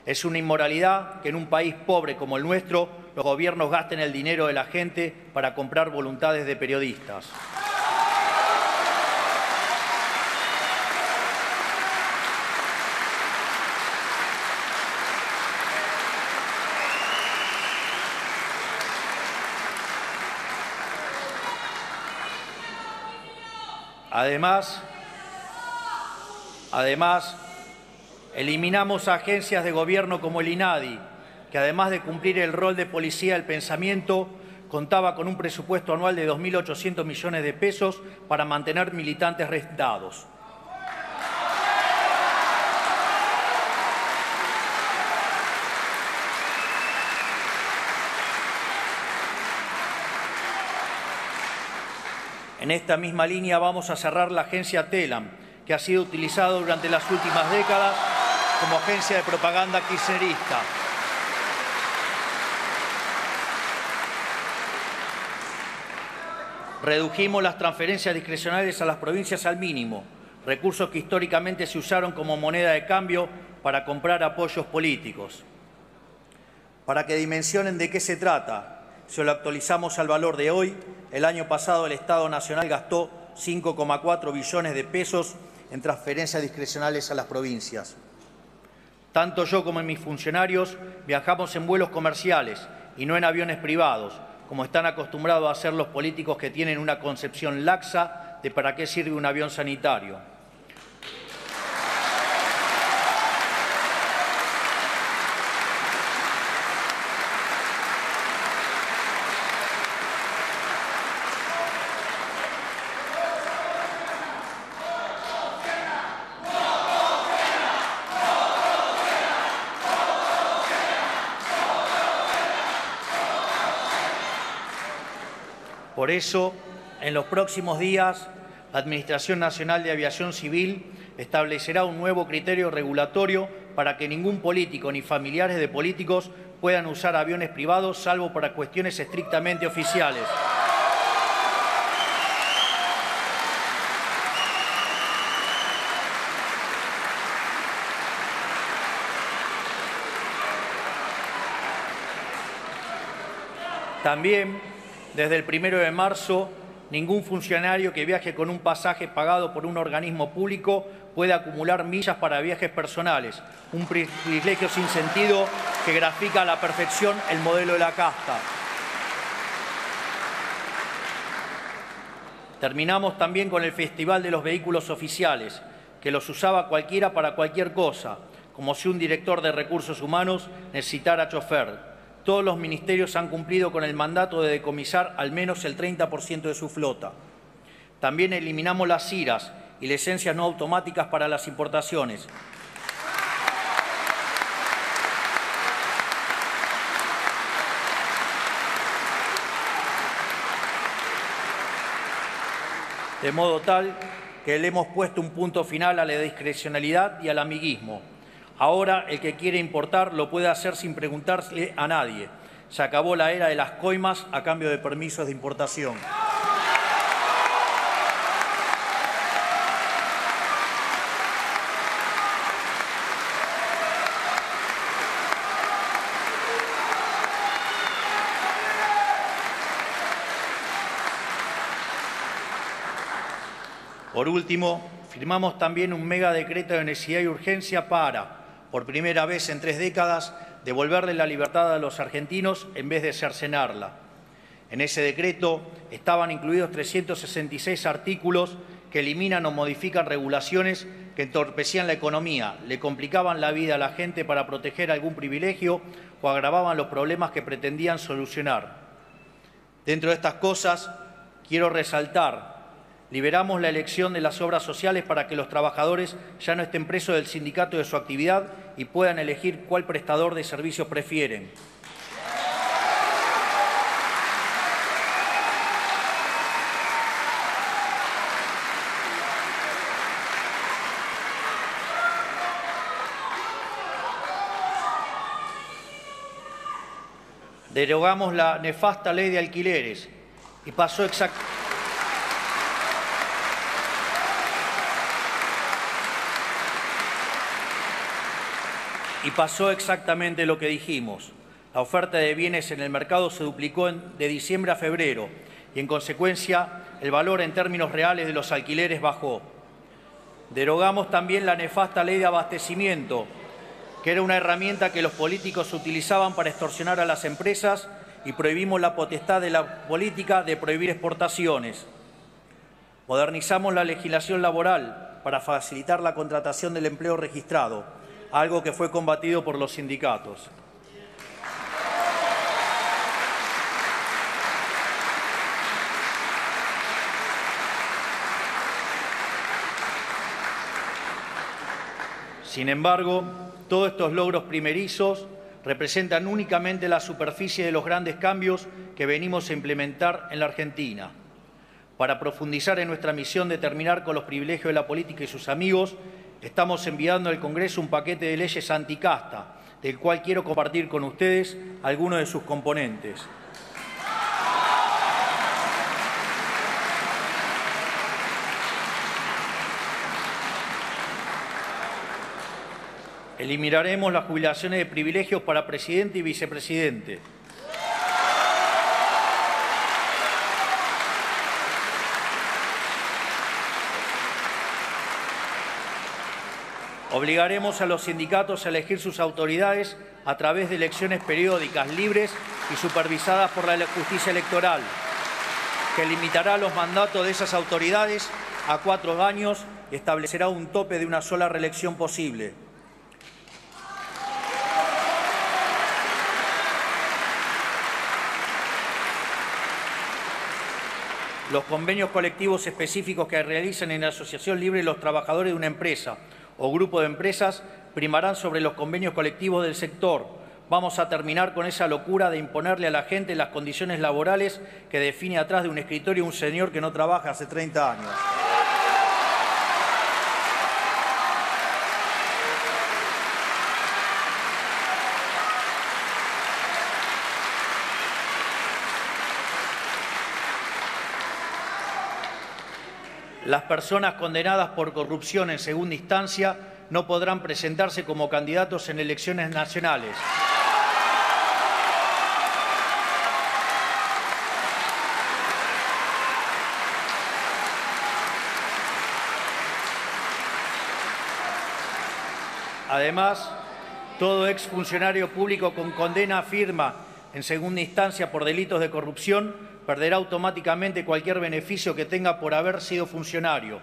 Es una inmoralidad que en un país pobre como el nuestro, los gobiernos gasten el dinero de la gente para comprar voluntades de periodistas. Además, eliminamos agencias de gobierno como el INADI, que además de cumplir el rol de policía del pensamiento, contaba con un presupuesto anual de 2.800 millones de pesos para mantener militantes rentados. En esta misma línea vamos a cerrar la agencia TELAM, que ha sido utilizada durante las últimas décadas como agencia de propaganda kirchnerista. Redujimos las transferencias discrecionales a las provincias al mínimo, recursos que históricamente se usaron como moneda de cambio para comprar apoyos políticos. Para que dimensionen de qué se trata, si lo actualizamos al valor de hoy, el año pasado el Estado Nacional gastó 5,4 billones de pesos en transferencias discrecionales a las provincias. Tanto yo como mis funcionarios viajamos en vuelos comerciales y no en aviones privados, como están acostumbrados a hacer los políticos que tienen una concepción laxa de para qué sirve un avión sanitario. Por eso, en los próximos días, la Administración Nacional de Aviación Civil establecerá un nuevo criterio regulatorio para que ningún político ni familiares de políticos puedan usar aviones privados, salvo para cuestiones estrictamente oficiales. También, desde el 1 de marzo, ningún funcionario que viaje con un pasaje pagado por un organismo público puede acumular millas para viajes personales, un privilegio sin sentido que grafica a la perfección el modelo de la casta. Terminamos también con el Festival de los Vehículos Oficiales, que los usaba cualquiera para cualquier cosa, como si un director de recursos humanos necesitara chofer. Todos los ministerios han cumplido con el mandato de decomisar al menos el 30% de su flota. También eliminamos las CIRAs y licencias no automáticas para las importaciones. De modo tal que le hemos puesto un punto final a la discrecionalidad y al amiguismo. Ahora el que quiere importar lo puede hacer sin preguntarle a nadie. Se acabó la era de las coimas a cambio de permisos de importación. Por último, firmamos también un mega decreto de necesidad y urgencia para, por primera vez en 3 décadas, devolverle la libertad a los argentinos en vez de cercenarla. En ese decreto estaban incluidos 366 artículos que eliminan o modifican regulaciones que entorpecían la economía, le complicaban la vida a la gente para proteger algún privilegio o agravaban los problemas que pretendían solucionar. Dentro de estas cosas, quiero resaltar: liberamos la elección de las obras sociales para que los trabajadores ya no estén presos del sindicato de su actividad y puedan elegir cuál prestador de servicios prefieren. Derogamos la nefasta ley de alquileres y pasó exactamente lo que dijimos. La oferta de bienes en el mercado se duplicó de diciembre a febrero y, en consecuencia, el valor en términos reales de los alquileres bajó. Derogamos también la nefasta ley de abastecimiento, que era una herramienta que los políticos utilizaban para extorsionar a las empresas, y prohibimos la potestad de la política de prohibir exportaciones. Modernizamos la legislación laboral para facilitar la contratación del empleo registrado, algo que fue combatido por los sindicatos. Sin embargo, todos estos logros primerizos representan únicamente la superficie de los grandes cambios que venimos a implementar en la Argentina. Para profundizar en nuestra misión de terminar con los privilegios de la política y sus amigos, estamos enviando al Congreso un paquete de leyes anticasta, del cual quiero compartir con ustedes algunos de sus componentes. Eliminaremos las jubilaciones de privilegios para presidente y vicepresidente. Obligaremos a los sindicatos a elegir sus autoridades a través de elecciones periódicas, libres y supervisadas por la justicia electoral, que limitará los mandatos de esas autoridades a 4 años y establecerá un tope de una sola reelección posible. Los convenios colectivos específicos que realizan en la asociación libre los trabajadores de una empresa o grupo de empresas primarán sobre los convenios colectivos del sector. Vamos a terminar con esa locura de imponerle a la gente las condiciones laborales que define atrás de un escritorio un señor que no trabaja hace 30 años. Las personas condenadas por corrupción en segunda instancia no podrán presentarse como candidatos en elecciones nacionales. Además, todo exfuncionario público con condena firme en segunda instancia por delitos de corrupción perderá automáticamente cualquier beneficio que tenga por haber sido funcionario.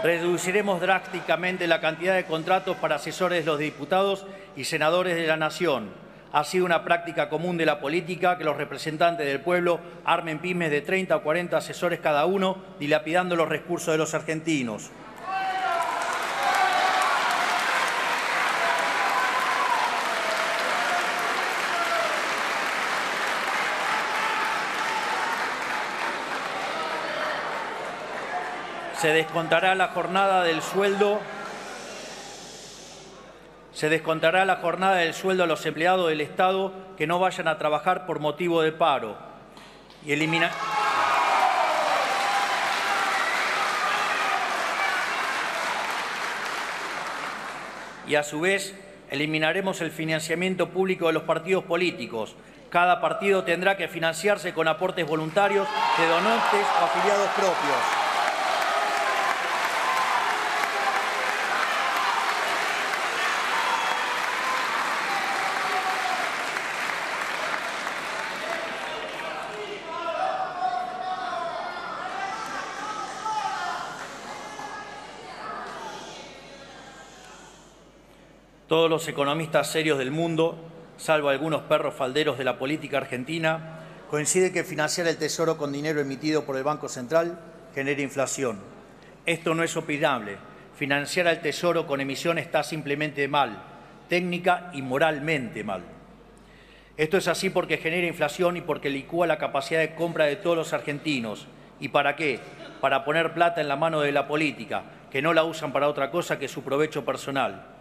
Reduciremos drásticamente la cantidad de contratos para asesores de los diputados y senadores de la Nación. Ha sido una práctica común de la política que los representantes del pueblo armen pymes de 30 o 40 asesores cada uno, dilapidando los recursos de los argentinos. se descontará la jornada del sueldo a los empleados del Estado que no vayan a trabajar por motivo de paro y a su vez eliminaremos el financiamiento público de los partidos políticos. Cada partido tendrá que financiarse con aportes voluntarios de donantes o afiliados propios. Todos los economistas serios del mundo, salvo algunos perros falderos de la política argentina, coinciden que financiar el Tesoro con dinero emitido por el Banco Central genera inflación. Esto no es opinable. Financiar al Tesoro con emisión está simplemente mal, técnica y moralmente mal. Esto es así porque genera inflación y porque licúa la capacidad de compra de todos los argentinos. ¿Y para qué? Para poner plata en la mano de la política, que no la usan para otra cosa que su provecho personal.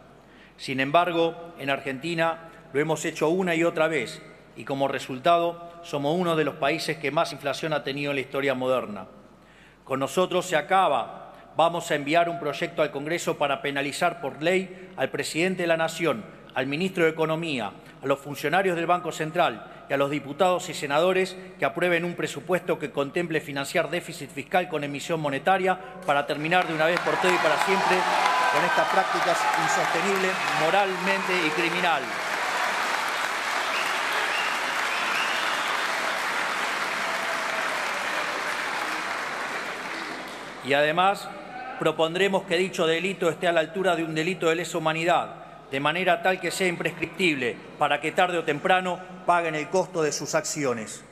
Sin embargo, en Argentina lo hemos hecho una y otra vez y como resultado somos uno de los países que más inflación ha tenido en la historia moderna. Con nosotros se acaba. Vamos a enviar un proyecto al Congreso para penalizar por ley al presidente de la Nación, al ministro de Economía, a los funcionarios del Banco Central y a los diputados y senadores que aprueben un presupuesto que contemple financiar déficit fiscal con emisión monetaria para terminar de una vez por todas y para siempre con estas prácticas insostenibles moralmente y criminal. Y además propondremos que dicho delito esté a la altura de un delito de lesa humanidad, de manera tal que sea imprescriptible, para que tarde o temprano paguen el costo de sus acciones.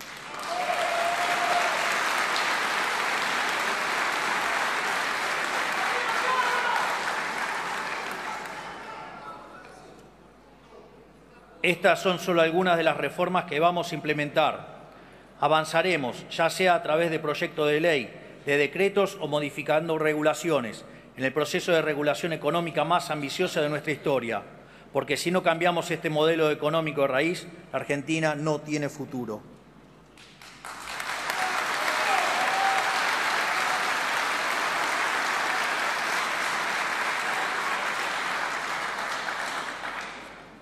Estas son solo algunas de las reformas que vamos a implementar. Avanzaremos, ya sea a través de proyectos de ley, de decretos o modificando regulaciones, en el proceso de regulación económica más ambiciosa de nuestra historia, porque si no cambiamos este modelo económico de raíz, la Argentina no tiene futuro.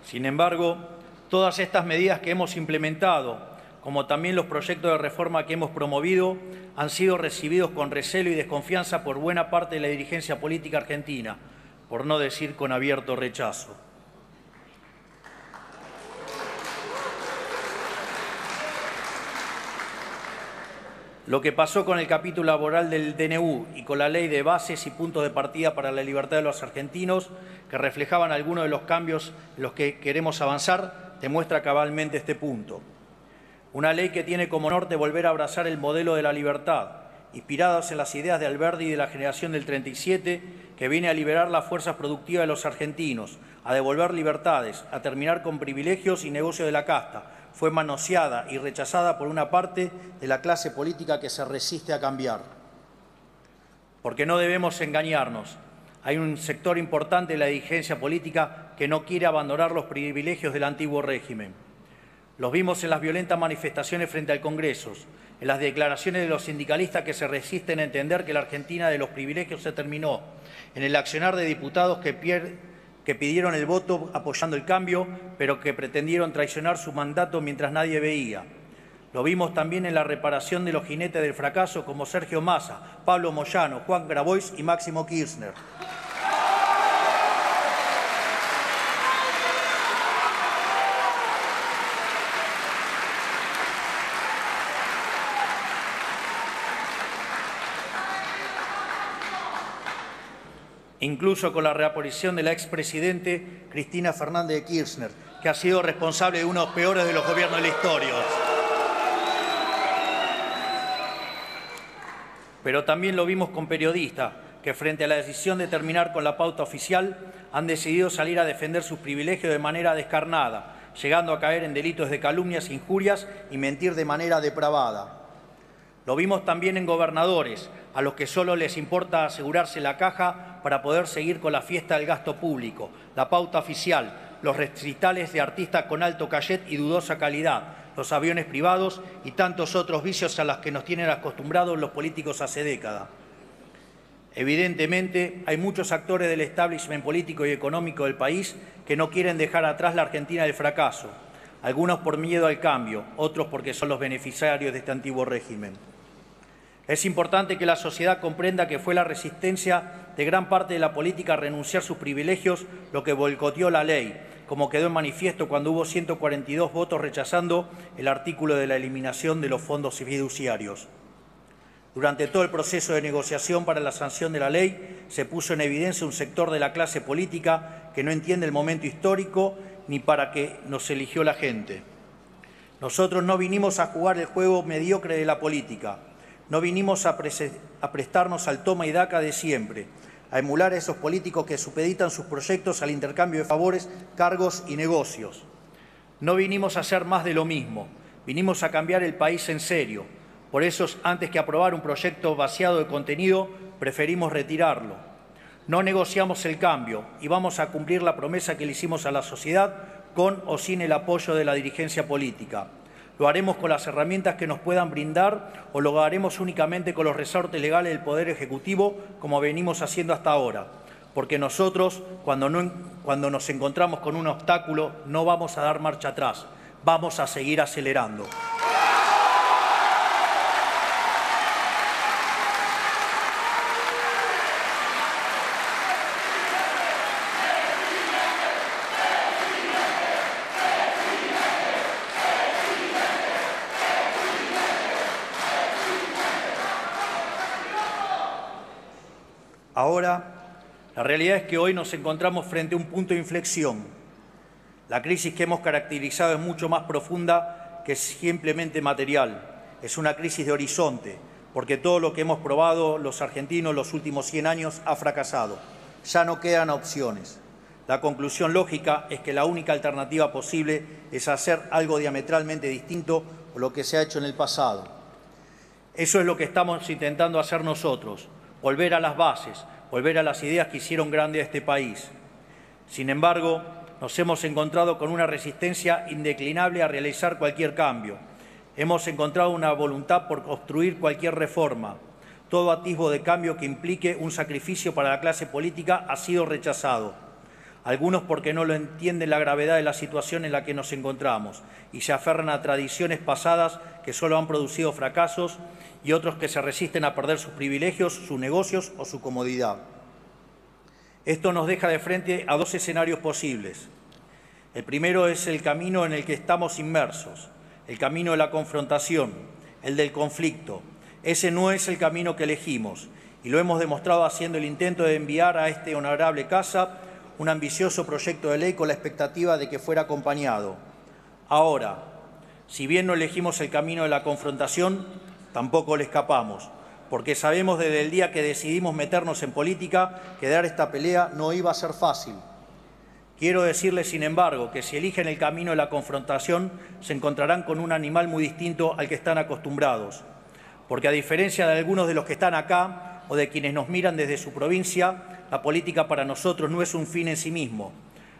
Sin embargo, todas estas medidas que hemos implementado, como también los proyectos de reforma que hemos promovido, han sido recibidos con recelo y desconfianza por buena parte de la dirigencia política argentina, por no decir con abierto rechazo. Lo que pasó con el capítulo laboral del DNU y con la ley de bases y puntos de partida para la libertad de los argentinos, que reflejaban algunos de los cambios en los que queremos avanzar, demuestra cabalmente este punto. Una ley que tiene como norte volver a abrazar el modelo de la libertad, inspirados en las ideas de Alberdi y de la generación del 37, que viene a liberar las fuerzas productivas de los argentinos, a devolver libertades, a terminar con privilegios y negocios de la casta. Fue manoseada y rechazada por una parte de la clase política que se resiste a cambiar. Porque no debemos engañarnos. Hay un sector importante de la dirigencia política que no quiere abandonar los privilegios del antiguo régimen. Los vimos en las violentas manifestaciones frente al Congreso, en las declaraciones de los sindicalistas que se resisten a entender que la Argentina de los privilegios se terminó, en el accionar de diputados que pidieron el voto apoyando el cambio, pero que pretendieron traicionar su mandato mientras nadie veía. Lo vimos también en la reparación de los jinetes del fracaso como Sergio Massa, Pablo Moyano, Juan Grabois y Máximo Kirchner. Incluso con la reaparición de la expresidente Cristina Fernández de Kirchner, que ha sido responsable de uno de los peores de los gobiernos de la historia. Pero también lo vimos con periodistas que frente a la decisión de terminar con la pauta oficial han decidido salir a defender sus privilegios de manera descarnada, llegando a caer en delitos de calumnias, injurias y mentir de manera depravada. Lo vimos también en gobernadores, a los que solo les importa asegurarse la caja para poder seguir con la fiesta del gasto público, la pauta oficial, los recitales de artistas con alto cachet y dudosa calidad, los aviones privados y tantos otros vicios a los que nos tienen acostumbrados los políticos hace décadas. Evidentemente, hay muchos actores del establishment político y económico del país que no quieren dejar atrás la Argentina del fracaso, algunos por miedo al cambio, otros porque son los beneficiarios de este antiguo régimen. Es importante que la sociedad comprenda que fue la resistencia de gran parte de la política a renunciar a sus privilegios lo que boicoteó la ley, como quedó en manifiesto cuando hubo 142 votos rechazando el artículo de la eliminación de los fondos fiduciarios. Durante todo el proceso de negociación para la sanción de la ley, se puso en evidencia un sector de la clase política que no entiende el momento histórico ni para qué nos eligió la gente. Nosotros no vinimos a jugar el juego mediocre de la política, no vinimos a prestarnos al toma y daca de siempre, a emular a esos políticos que supeditan sus proyectos al intercambio de favores, cargos y negocios. No vinimos a hacer más de lo mismo, vinimos a cambiar el país en serio. Por eso, antes que aprobar un proyecto vaciado de contenido, preferimos retirarlo. No negociamos el cambio y vamos a cumplir la promesa que le hicimos a la sociedad con o sin el apoyo de la dirigencia política. Lo haremos con las herramientas que nos puedan brindar o lo haremos únicamente con los resortes legales del Poder Ejecutivo, como venimos haciendo hasta ahora. Porque nosotros, cuando nos encontramos con un obstáculo, no vamos a dar marcha atrás, vamos a seguir acelerando. Ahora, la realidad es que hoy nos encontramos frente a un punto de inflexión. La crisis que hemos caracterizado es mucho más profunda que simplemente material. Es una crisis de horizonte, porque todo lo que hemos probado los argentinos los últimos 100 años ha fracasado. Ya no quedan opciones. La conclusión lógica es que la única alternativa posible es hacer algo diametralmente distinto a lo que se ha hecho en el pasado. Eso es lo que estamos intentando hacer nosotros. Volver a las bases, volver a las ideas que hicieron grande a este país. Sin embargo, nos hemos encontrado con una resistencia indeclinable a realizar cualquier cambio. Hemos encontrado una voluntad por construir cualquier reforma. Todo atisbo de cambio que implique un sacrificio para la clase política ha sido rechazado. Algunos porque no lo entienden la gravedad de la situación en la que nos encontramos y se aferran a tradiciones pasadas que solo han producido fracasos, y otros que se resisten a perder sus privilegios, sus negocios o su comodidad. Esto nos deja de frente a dos escenarios posibles. El primero es el camino en el que estamos inmersos, el camino de la confrontación, el del conflicto. Ese no es el camino que elegimos y lo hemos demostrado haciendo el intento de enviar a este honorable casa un ambicioso proyecto de ley con la expectativa de que fuera acompañado. Ahora, si bien no elegimos el camino de la confrontación, tampoco le escapamos, porque sabemos desde el día que decidimos meternos en política que dar esta pelea no iba a ser fácil. Quiero decirles, sin embargo, que si eligen el camino de la confrontación, se encontrarán con un animal muy distinto al que están acostumbrados, porque a diferencia de algunos de los que están acá o de quienes nos miran desde su provincia, la política para nosotros no es un fin en sí mismo.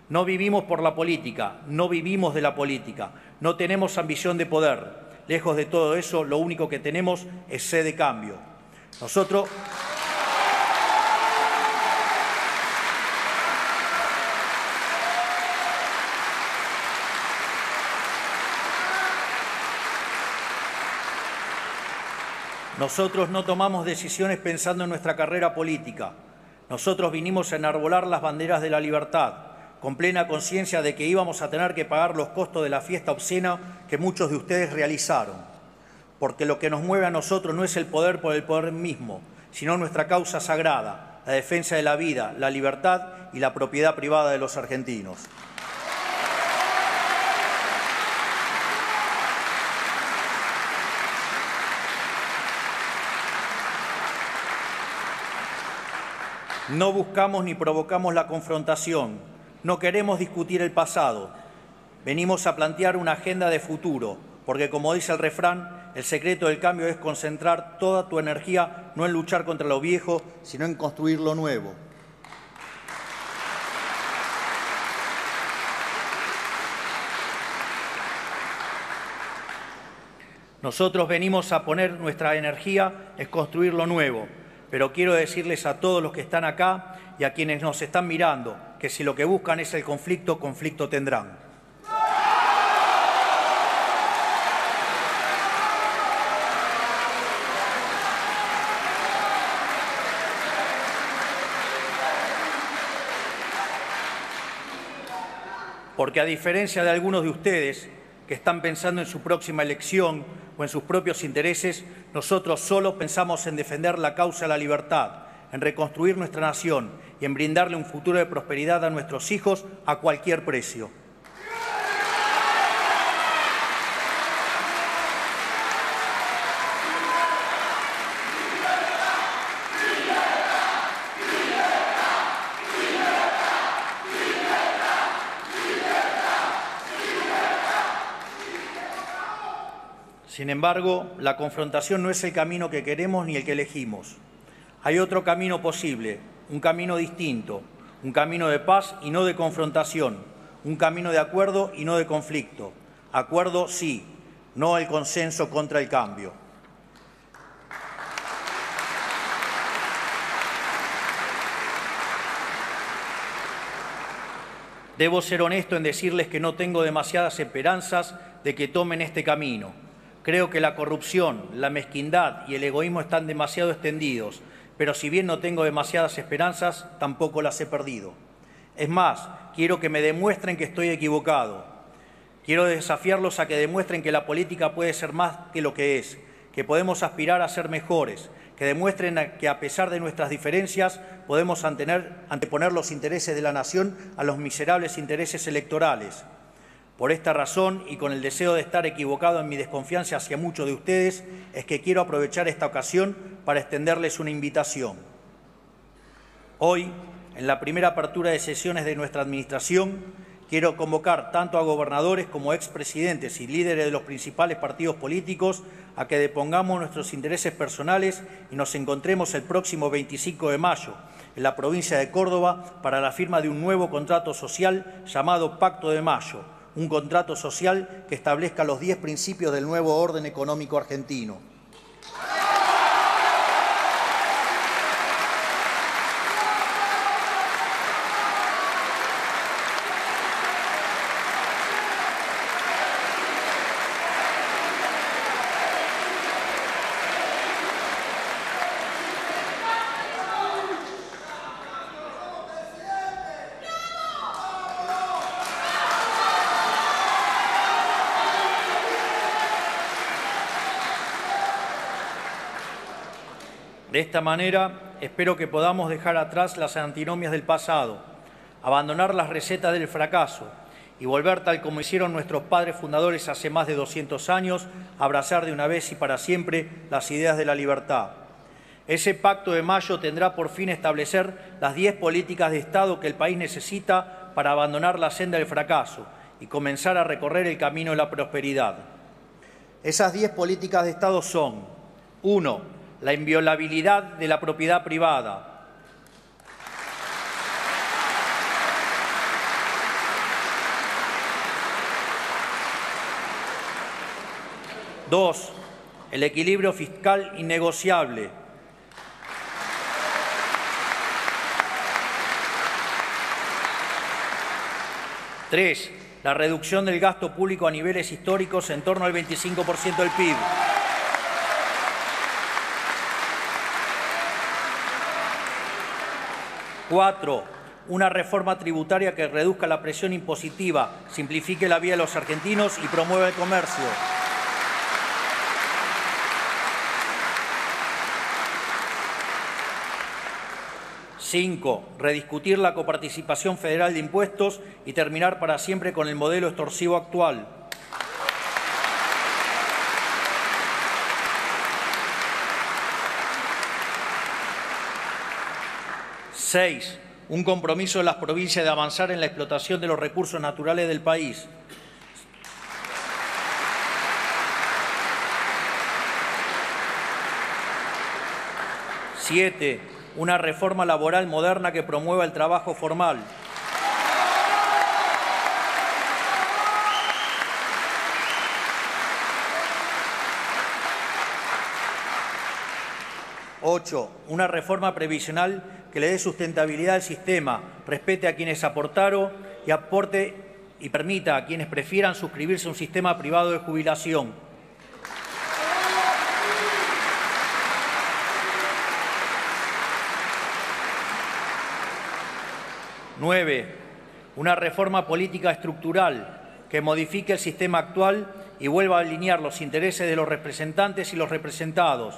No vivimos por la política, no vivimos de la política, no tenemos ambición de poder. Lejos de todo eso, lo único que tenemos es sed de cambio. Nosotros no tomamos decisiones pensando en nuestra carrera política. Nosotros vinimos a enarbolar las banderas de la libertad, con plena conciencia de que íbamos a tener que pagar los costos de la fiesta obscena que muchos de ustedes realizaron. Porque lo que nos mueve a nosotros no es el poder por el poder mismo, sino nuestra causa sagrada, la defensa de la vida, la libertad y la propiedad privada de los argentinos. No buscamos ni provocamos la confrontación. No queremos discutir el pasado. Venimos a plantear una agenda de futuro, porque como dice el refrán, el secreto del cambio es concentrar toda tu energía no en luchar contra lo viejo, sino en construir lo nuevo. Nosotros venimos a poner nuestra energía en construir lo nuevo, pero quiero decirles a todos los que están acá y a quienes nos están mirando que si lo que buscan es el conflicto, conflicto tendrán. Porque a diferencia de algunos de ustedes que están pensando en su próxima elección o en sus propios intereses, nosotros solo pensamos en defender la causa de la libertad, en reconstruir nuestra nación y en brindarle un futuro de prosperidad a nuestros hijos a cualquier precio. Sin embargo, la confrontación no es el camino que queremos ni el que elegimos. Hay otro camino posible, un camino distinto, un camino de paz y no de confrontación, un camino de acuerdo y no de conflicto. Acuerdo sí, no el consenso contra el cambio. Debo ser honesto en decirles que no tengo demasiadas esperanzas de que tomen este camino. Creo que la corrupción, la mezquindad y el egoísmo están demasiado extendidos, pero si bien no tengo demasiadas esperanzas, tampoco las he perdido. Es más, quiero que me demuestren que estoy equivocado. Quiero desafiarlos a que demuestren que la política puede ser más que lo que es, que podemos aspirar a ser mejores, que demuestren que a pesar de nuestras diferencias podemos anteponer los intereses de la nación a los miserables intereses electorales. Por esta razón y con el deseo de estar equivocado en mi desconfianza hacia muchos de ustedes, es que quiero aprovechar esta ocasión para extenderles una invitación. Hoy, en la primera apertura de sesiones de nuestra administración, quiero convocar tanto a gobernadores como a expresidentes y líderes de los principales partidos políticos a que depongamos nuestros intereses personales y nos encontremos el próximo 25 de mayo en la provincia de Córdoba para la firma de un nuevo contrato social llamado Pacto de Mayo, un contrato social que establezca los 10 principios del nuevo orden económico argentino. De esta manera, espero que podamos dejar atrás las antinomias del pasado, abandonar las recetas del fracaso y volver, tal como hicieron nuestros padres fundadores hace más de 200 años, a abrazar de una vez y para siempre las ideas de la libertad. Ese Pacto de Mayo tendrá por fin establecer las 10 políticas de Estado que el país necesita para abandonar la senda del fracaso y comenzar a recorrer el camino de la prosperidad. Esas 10 políticas de Estado son: 1. La inviolabilidad de la propiedad privada. 2. El equilibrio fiscal innegociable. 3. La reducción del gasto público a niveles históricos en torno al 25% del PIB. 4. Una reforma tributaria que reduzca la presión impositiva, simplifique la vida de los argentinos y promueva el comercio. 5. Rediscutir la coparticipación federal de impuestos y terminar para siempre con el modelo extorsivo actual. 6. Un compromiso de las provincias de avanzar en la explotación de los recursos naturales del país. 7. Una reforma laboral moderna que promueva el trabajo formal. 8. Una reforma previsional que le dé sustentabilidad al sistema, respete a quienes aportaron y aporte y permita a quienes prefieran suscribirse a un sistema privado de jubilación. 9. Una reforma política estructural que modifique el sistema actual y vuelva a alinear los intereses de los representantes y los representados.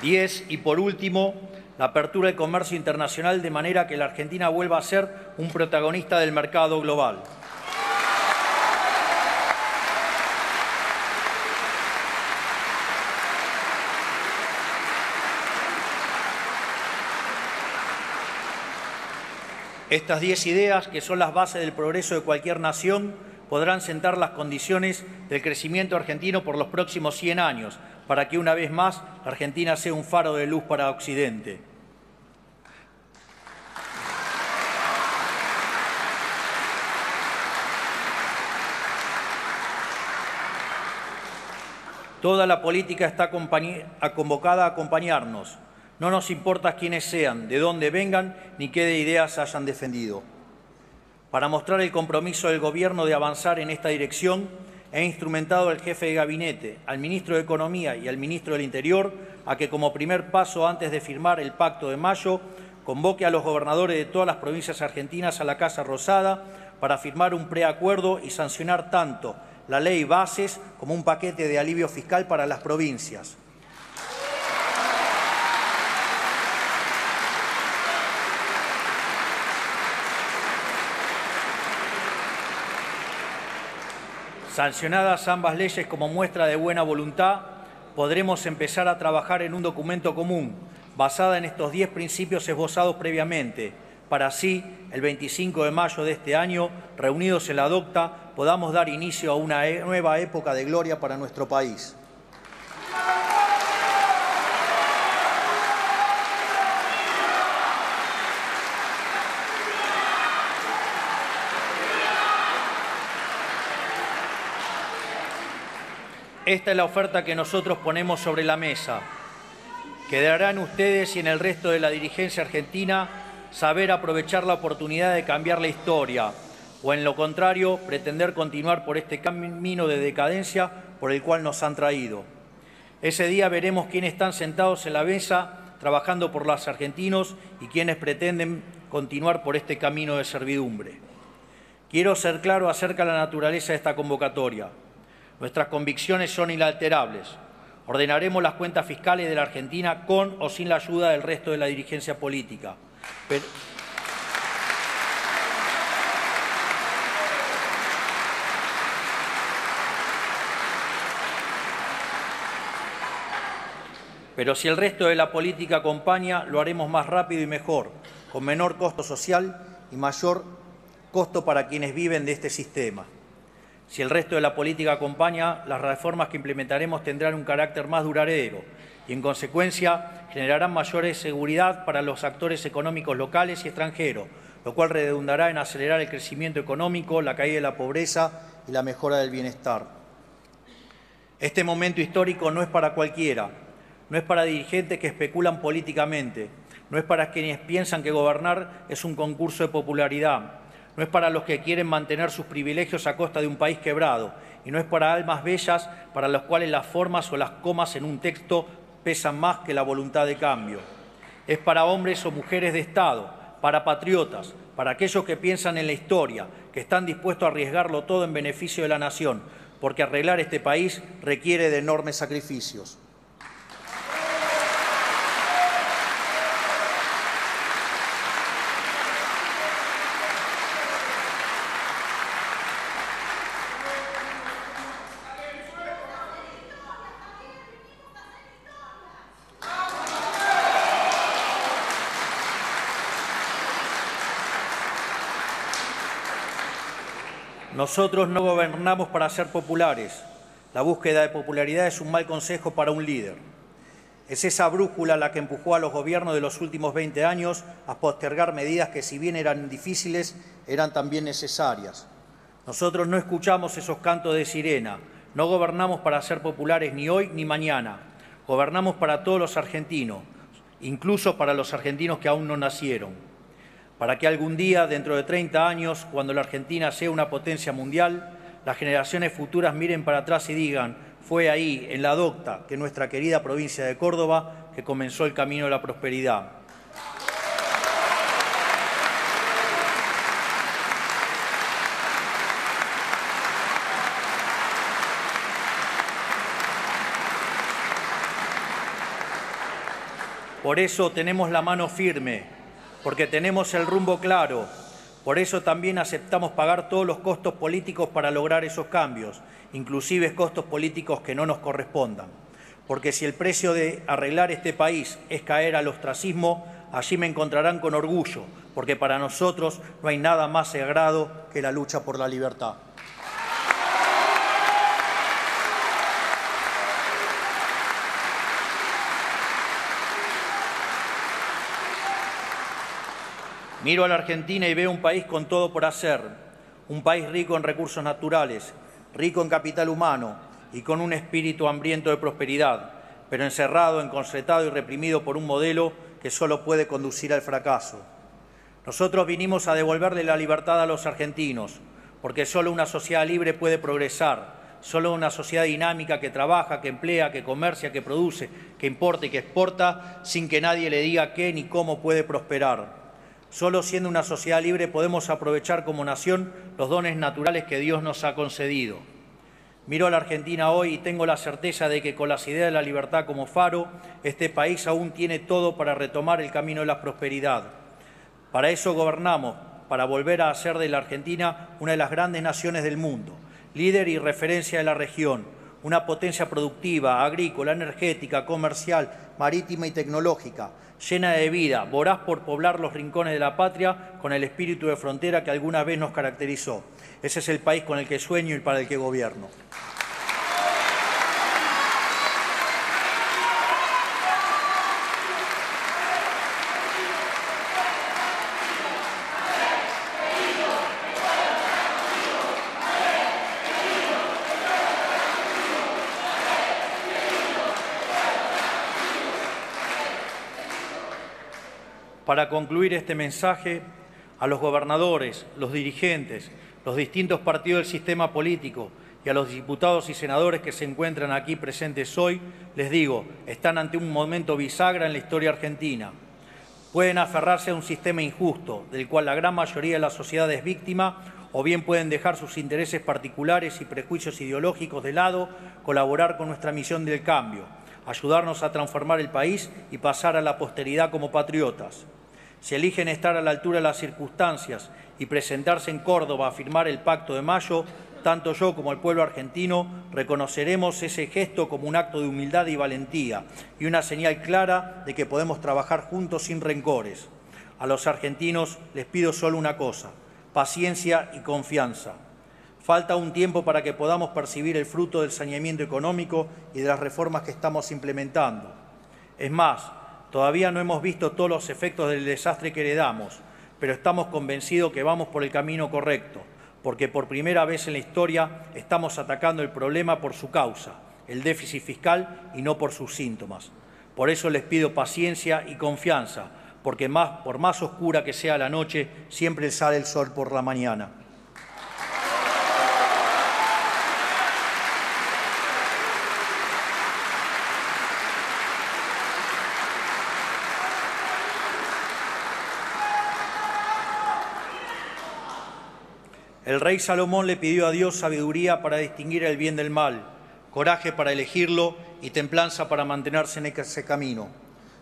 10. Y por último, la apertura del comercio internacional de manera que la Argentina vuelva a ser un protagonista del mercado global. Estas 10 ideas, que son las bases del progreso de cualquier nación, podrán sentar las condiciones del crecimiento argentino por los próximos 100 años, para que una vez más la Argentina sea un faro de luz para Occidente. Toda la política está convocada a acompañarnos. No nos importa quiénes sean, de dónde vengan, ni qué de ideas hayan defendido. Para mostrar el compromiso del Gobierno de avanzar en esta dirección, he instrumentado al jefe de gabinete, al ministro de Economía y al ministro del Interior a que, como primer paso antes de firmar el Pacto de Mayo, convoque a los gobernadores de todas las provincias argentinas a la Casa Rosada para firmar un preacuerdo y sancionar tanto la ley Bases como un paquete de alivio fiscal para las provincias. Sancionadas ambas leyes como muestra de buena voluntad, podremos empezar a trabajar en un documento común, basada en estos 10 principios esbozados previamente, para así, el 25 de mayo de este año, reunidos en la DOCTA, podamos dar inicio a una nueva época de gloria para nuestro país. Esta es la oferta que nosotros ponemos sobre la mesa. Quedará en ustedes y en el resto de la dirigencia argentina saber aprovechar la oportunidad de cambiar la historia, o en lo contrario, pretender continuar por este camino de decadencia por el cual nos han traído. Ese día veremos quiénes están sentados en la mesa trabajando por los argentinos y quiénes pretenden continuar por este camino de servidumbre. Quiero ser claro acerca de la naturaleza de esta convocatoria. Nuestras convicciones son inalterables. Ordenaremos las cuentas fiscales de la Argentina con o sin la ayuda del resto de la dirigencia política. Pero si el resto de la política acompaña, lo haremos más rápido y mejor, con menor costo social y mayor costo para quienes viven de este sistema. Si el resto de la política acompaña, las reformas que implementaremos tendrán un carácter más duradero y, en consecuencia, generarán mayor seguridad para los actores económicos locales y extranjeros, lo cual redundará en acelerar el crecimiento económico, la caída de la pobreza y la mejora del bienestar. Este momento histórico no es para cualquiera, no es para dirigentes que especulan políticamente, no es para quienes piensan que gobernar es un concurso de popularidad, no es para los que quieren mantener sus privilegios a costa de un país quebrado, y no es para almas bellas para las cuales las formas o las comas en un texto pesan más que la voluntad de cambio. Es para hombres o mujeres de Estado, para patriotas, para aquellos que piensan en la historia, que están dispuestos a arriesgarlo todo en beneficio de la nación, porque arreglar este país requiere de enormes sacrificios. Nosotros no gobernamos para ser populares. La búsqueda de popularidad es un mal consejo para un líder. Es esa brújula la que empujó a los gobiernos de los últimos 20 años a postergar medidas que, si bien eran difíciles, eran también necesarias. Nosotros no escuchamos esos cantos de sirena. No gobernamos para ser populares ni hoy ni mañana. Gobernamos para todos los argentinos, incluso para los argentinos que aún no nacieron. Para que algún día, dentro de 30 años, cuando la Argentina sea una potencia mundial, las generaciones futuras miren para atrás y digan: fue ahí, en la docta, que nuestra querida provincia de Córdoba, que comenzó el camino de la prosperidad. Por eso tenemos la mano firme, porque tenemos el rumbo claro. Por eso también aceptamos pagar todos los costos políticos para lograr esos cambios, inclusive costos políticos que no nos correspondan. Porque si el precio de arreglar este país es caer al ostracismo, allí me encontrarán con orgullo, porque para nosotros no hay nada más sagrado que la lucha por la libertad. Miro a la Argentina y veo un país con todo por hacer, un país rico en recursos naturales, rico en capital humano y con un espíritu hambriento de prosperidad, pero encerrado, encorsetado y reprimido por un modelo que solo puede conducir al fracaso. Nosotros vinimos a devolverle la libertad a los argentinos, porque solo una sociedad libre puede progresar, solo una sociedad dinámica que trabaja, que emplea, que comercia, que produce, que importa y que exporta, sin que nadie le diga qué ni cómo puede prosperar. Solo siendo una sociedad libre podemos aprovechar como nación los dones naturales que Dios nos ha concedido. Miro a la Argentina hoy y tengo la certeza de que con las ideas de la libertad como faro, este país aún tiene todo para retomar el camino de la prosperidad. Para eso gobernamos, para volver a hacer de la Argentina una de las grandes naciones del mundo, líder y referencia de la región, una potencia productiva, agrícola, energética, comercial, marítima y tecnológica, llena de vida, voraz por poblar los rincones de la patria con el espíritu de frontera que alguna vez nos caracterizó. Ese es el país con el que sueño y para el que gobierno. Para concluir este mensaje, a los gobernadores, los dirigentes, los distintos partidos del sistema político y a los diputados y senadores que se encuentran aquí presentes hoy, les digo, están ante un momento bisagra en la historia argentina. Pueden aferrarse a un sistema injusto, del cual la gran mayoría de la sociedad es víctima, o bien pueden dejar sus intereses particulares y prejuicios ideológicos de lado, colaborar con nuestra misión del cambio, ayudarnos a transformar el país y pasar a la posteridad como patriotas. Si eligen estar a la altura de las circunstancias y presentarse en Córdoba a firmar el Pacto de Mayo, tanto yo como el pueblo argentino reconoceremos ese gesto como un acto de humildad y valentía y una señal clara de que podemos trabajar juntos sin rencores. A los argentinos les pido solo una cosa: paciencia y confianza. Falta un tiempo para que podamos percibir el fruto del saneamiento económico y de las reformas que estamos implementando. Es más, todavía no hemos visto todos los efectos del desastre que heredamos, pero estamos convencidos que vamos por el camino correcto, porque por primera vez en la historia estamos atacando el problema por su causa, el déficit fiscal, y no por sus síntomas. Por eso les pido paciencia y confianza, porque por más oscura que sea la noche, siempre sale el sol por la mañana. El rey Salomón le pidió a Dios sabiduría para distinguir el bien del mal, coraje para elegirlo y templanza para mantenerse en ese camino.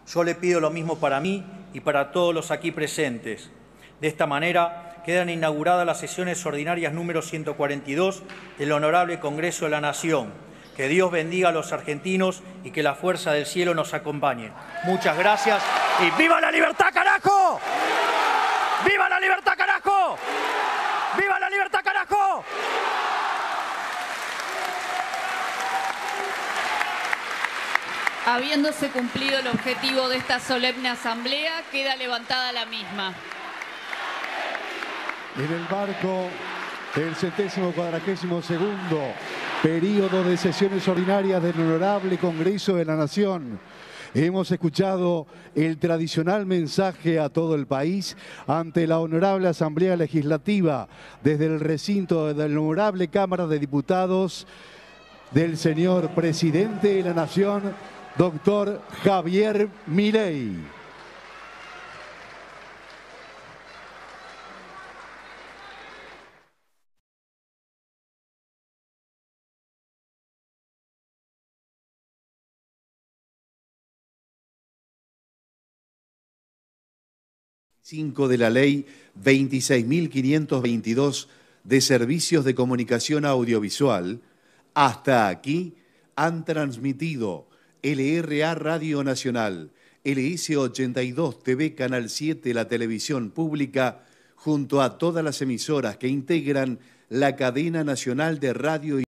Yo le pido lo mismo para mí y para todos los aquí presentes. De esta manera quedan inauguradas las sesiones ordinarias número 142 del Honorable Congreso de la Nación. Que Dios bendiga a los argentinos y que la fuerza del cielo nos acompañe. Muchas gracias y ¡viva la libertad, carajo! ¡Viva la libertad, carajo! ¡Viva la libertad, carajo! Habiéndose cumplido el objetivo de esta solemne asamblea, queda levantada la misma. En el marco del 142º periodo de sesiones ordinarias del Honorable Congreso de la Nación, hemos escuchado el tradicional mensaje a todo el país ante la Honorable Asamblea Legislativa desde el recinto de la Honorable Cámara de Diputados del señor Presidente de la Nación, doctor Javier Milei. De la Ley 26.522 de Servicios de Comunicación Audiovisual, hasta aquí han transmitido LRA Radio Nacional, LS82 TV Canal 7, la televisión pública, junto a todas las emisoras que integran la cadena nacional de radio y